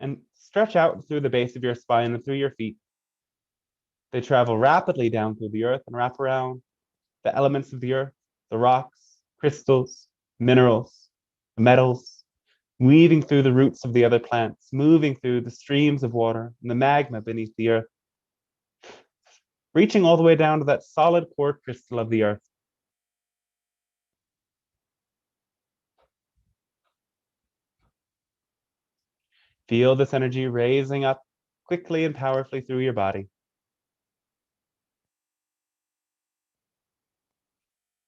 and stretch out through the base of your spine and through your feet. They travel rapidly down through the earth and wrap around the elements of the earth, the rocks, crystals, minerals, metals, weaving through the roots of the other plants, moving through the streams of water and the magma beneath the earth, reaching all the way down to that solid core crystal of the earth. Feel this energy raising up quickly and powerfully through your body.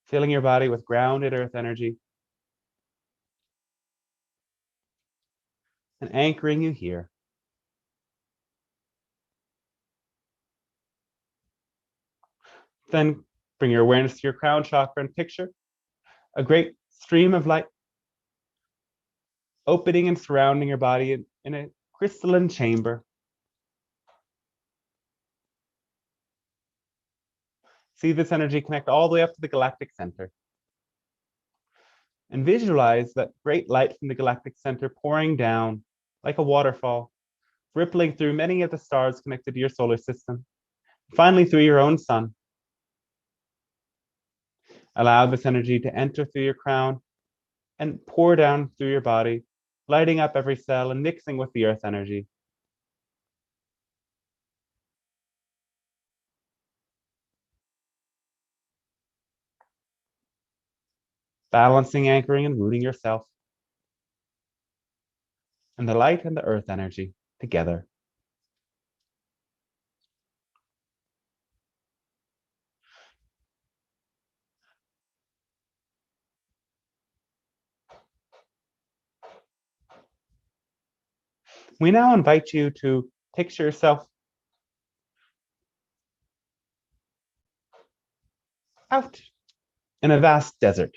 Filling your body with grounded earth energy and anchoring you here. Then bring your awareness to your crown chakra and picture a great stream of light opening and surrounding your body in a crystalline chamber. See this energy connect all the way up to the galactic center. And visualize that great light from the galactic center pouring down like a waterfall, rippling through many of the stars connected to your solar system, finally through your own sun. Allow this energy to enter through your crown and pour down through your body, lighting up every cell and mixing with the earth energy. Balancing, anchoring, and rooting yourself and the light and the earth energy together. We now invite you to picture yourself out in a vast desert,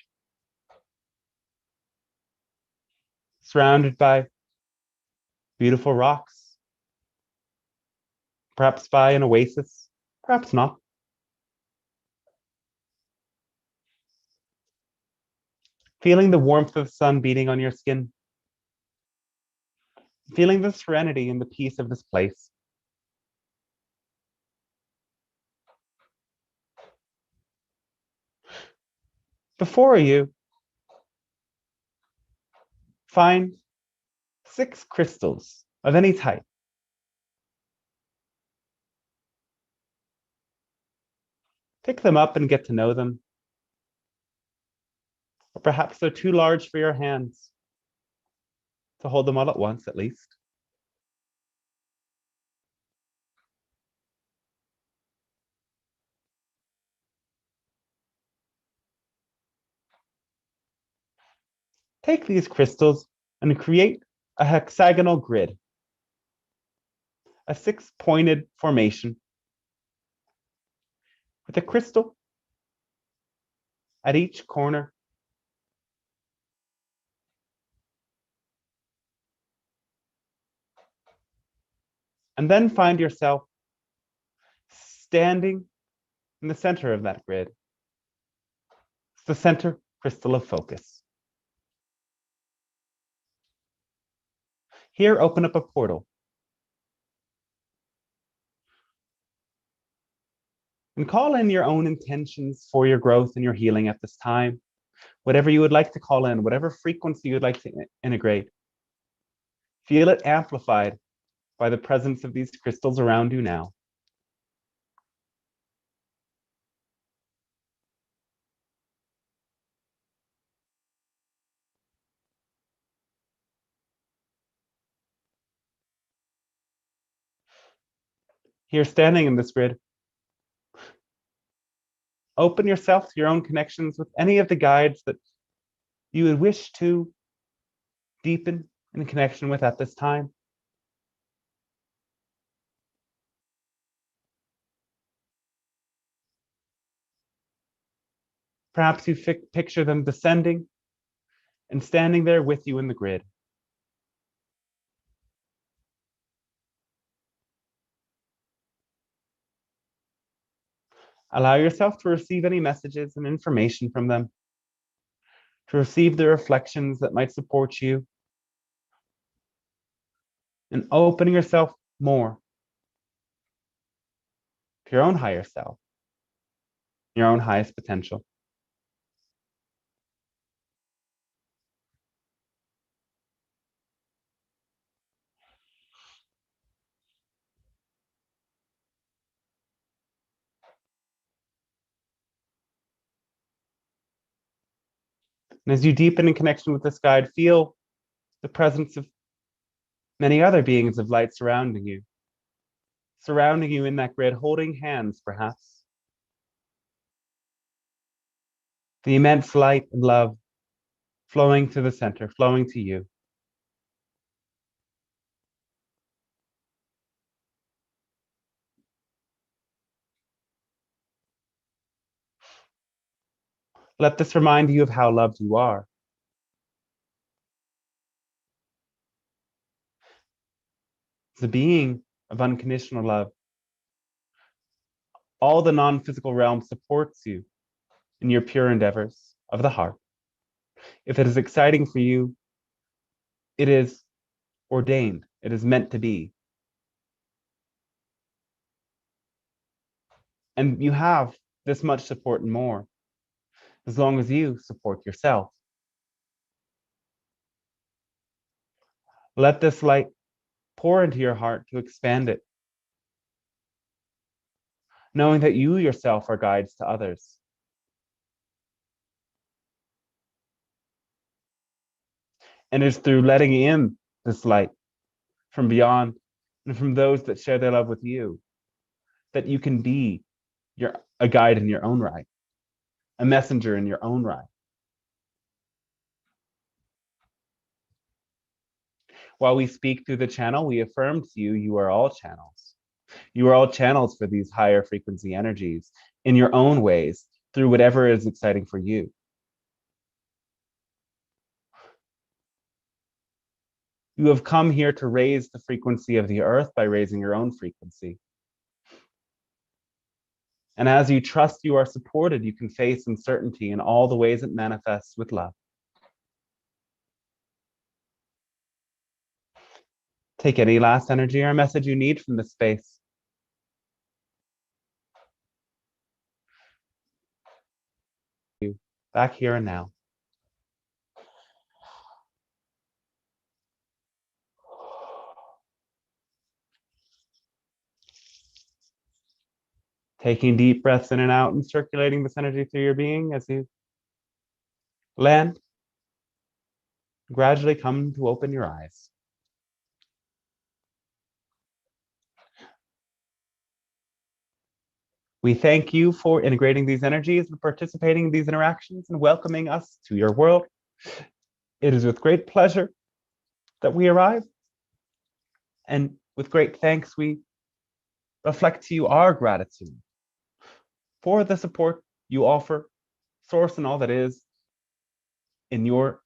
surrounded by beautiful rocks, perhaps by an oasis, perhaps not. Feeling the warmth of the sun beating on your skin, feeling the serenity and the peace of this place. Before you, find 6 crystals of any type. Pick them up and get to know them. Or perhaps they're too large for your hands to hold them all at once, at least. Take these crystals and create a hexagonal grid, a 6-pointed formation with a crystal at each corner. And then find yourself standing in the center of that grid. It's the center crystal of focus. Here, open up a portal. And call in your own intentions for your growth and your healing at this time. Whatever you would like to call in, whatever frequency you would like to integrate. Feel it amplified by the presence of these crystals around you now. Here, standing in this grid, open yourself to your own connections with any of the guides that you would wish to deepen in connection with at this time. Perhaps you picture them descending and standing there with you in the grid. Allow yourself to receive any messages and information from them, to receive the reflections that might support you, and opening yourself more to your own higher self, your own highest potential. And as you deepen in connection with this guide, feel the presence of many other beings of light surrounding you in that grid, holding hands, perhaps. The immense light and love flowing to the center, flowing to you. Let this remind you of how loved you are. As a being of unconditional love, all the non-physical realm supports you in your pure endeavors of the heart. If it is exciting for you, it is ordained, it is meant to be. And you have this much support and more, as long as you support yourself. Let this light pour into your heart to expand it, knowing that you yourself are guides to others. And it's through letting in this light from beyond and from those that share their love with you that you can be a guide in your own right, a messenger in your own right. While we speak through the channel, we affirm to you, you are all channels. You are all channels for these higher frequency energies in your own ways, through whatever is exciting for you. You have come here to raise the frequency of the earth by raising your own frequency. And as you trust you are supported, you can face uncertainty in all the ways it manifests with love. Take any last energy or message you need from this space. Back here and now. Taking deep breaths in and out and circulating this energy through your being as you land. Gradually come to open your eyes. We thank you for integrating these energies and participating in these interactions and welcoming us to your world. It is with great pleasure that we arrive. And with great thanks, we reflect to you our gratitude for the support you offer, source and all that is, in your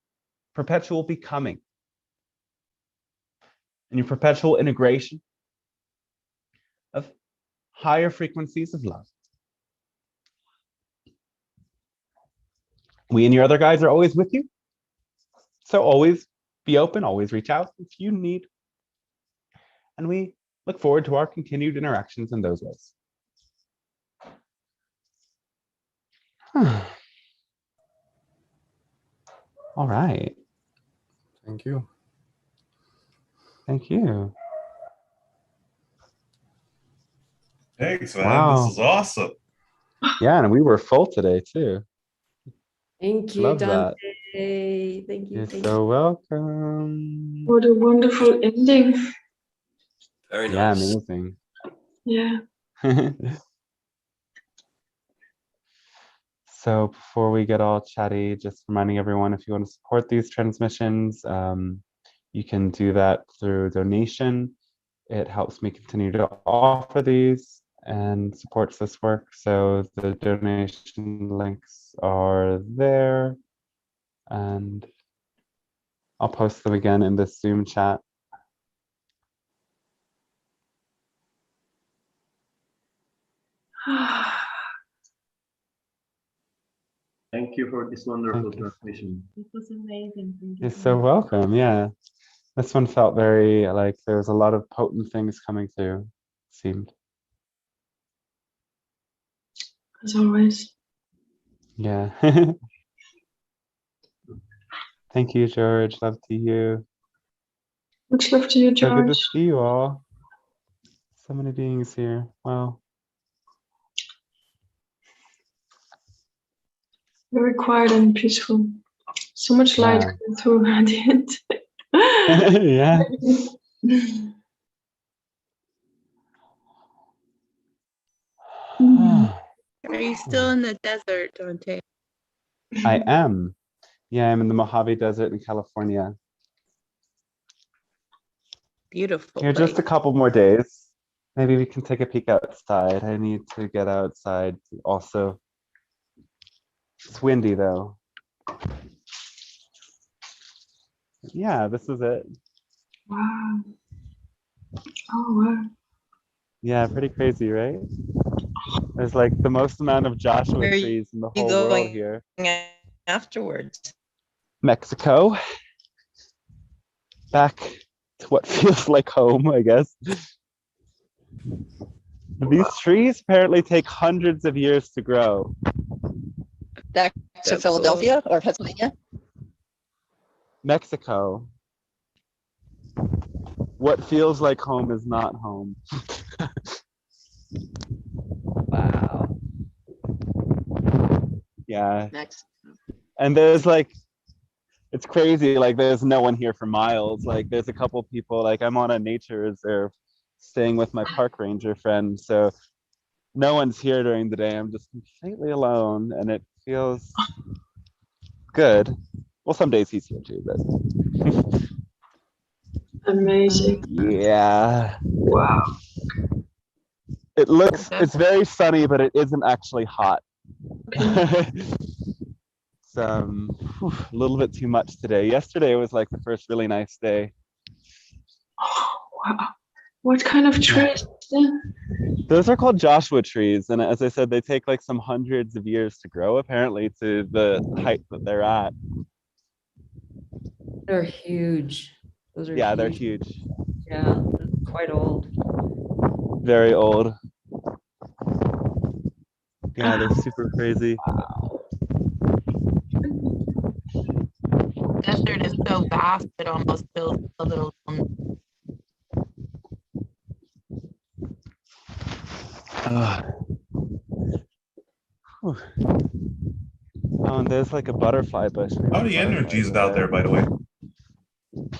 perpetual becoming, in your perpetual integration of higher frequencies of love. We and your other guides are always with you. So always be open, always reach out if you need. And we look forward to our continued interactions in those ways. All right. Thank you. Thank you. Thanks, man. Wow. This is awesome. Yeah, and we were full today too. Thank you, Love Dante. that. Thank you. You're Thank so you. welcome. What a wonderful ending. Very Yeah, nice. amazing. Yeah. So before we get all chatty, just reminding everyone, if you want to support these transmissions, you can do that through donation. It helps me continue to offer these and supports this work. So the donation links are there, and I'll post them again in the Zoom chat. Thank you for this wonderful Thank you. transmission. It was amazing. Thank you You're so so much. welcome. Yeah. This one felt very like there was a lot of potent things coming through, it seemed. As always. Yeah. Thank you, George. Love to you. Much love to you, So good to George. see you all. So many beings here. Wow. Very quiet and peaceful. So much light Yeah. coming through at the end. Yeah. Are you still in the desert, Dante? I am. Yeah, I'm in the Mojave Desert in California. Beautiful Here place. just a couple more days. Maybe we can take a peek outside. I need to get outside also. It's windy though. Yeah, this is it. Wow. Oh, wow. Yeah, pretty crazy, right? There's like the most amount of Joshua Where are trees in the you whole world going here. afterwards? Mexico. Back to what feels like home, I guess. These trees apparently take hundreds of years to grow. Back to Philadelphia or Pennsylvania? Mexico. What feels like home is not home. Wow. Yeah. Next. And there's like, it's crazy. Like there's no one here for miles. Like there's a couple people, like I'm on a nature reserve staying with my park ranger friend. So no one's here during the day. I'm just completely alone and it feels good. Well, some days he's here too, but Amazing. Yeah. Wow. It looks, it's very sunny, but it isn't actually hot. It's a little bit too much today. Yesterday was like the first really nice day. Oh, wow. What kind of trees then? Those are called Joshua trees. And as I said, they take like some hundreds of years to grow, apparently, to the height that they're at. They're huge. Those are Yeah, huge. they're huge. Yeah, they're quite old. Very old. Yeah, they're super crazy. Desert is so vast it almost feels a little Oh, and there's like a butterfly bush. How are the energies out there, by the way?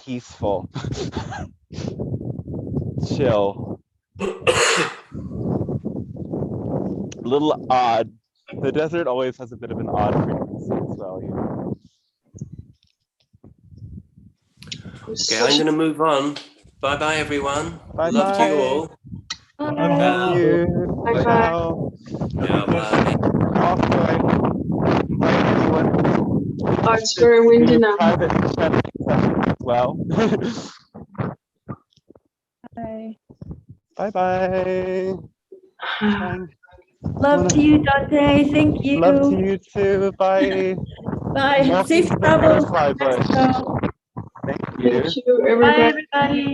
Peaceful. Chill. A little odd. The desert always has a bit of an odd frequency as well. You know? Okay, I'm going to move on. Bye bye, everyone. Bye Love bye. to you all. Thank you. Bye bye. Yeah, bye. Invite anyone. Oh, it's very windy now. Private chatting session as well. Bye. Bye bye. Love to you, Dante. Thank you. Love to you too. Bye. Bye. Welcome Safe to the travels. butterfly bush. Thank you. Thank you, everybody. Bye, everybody.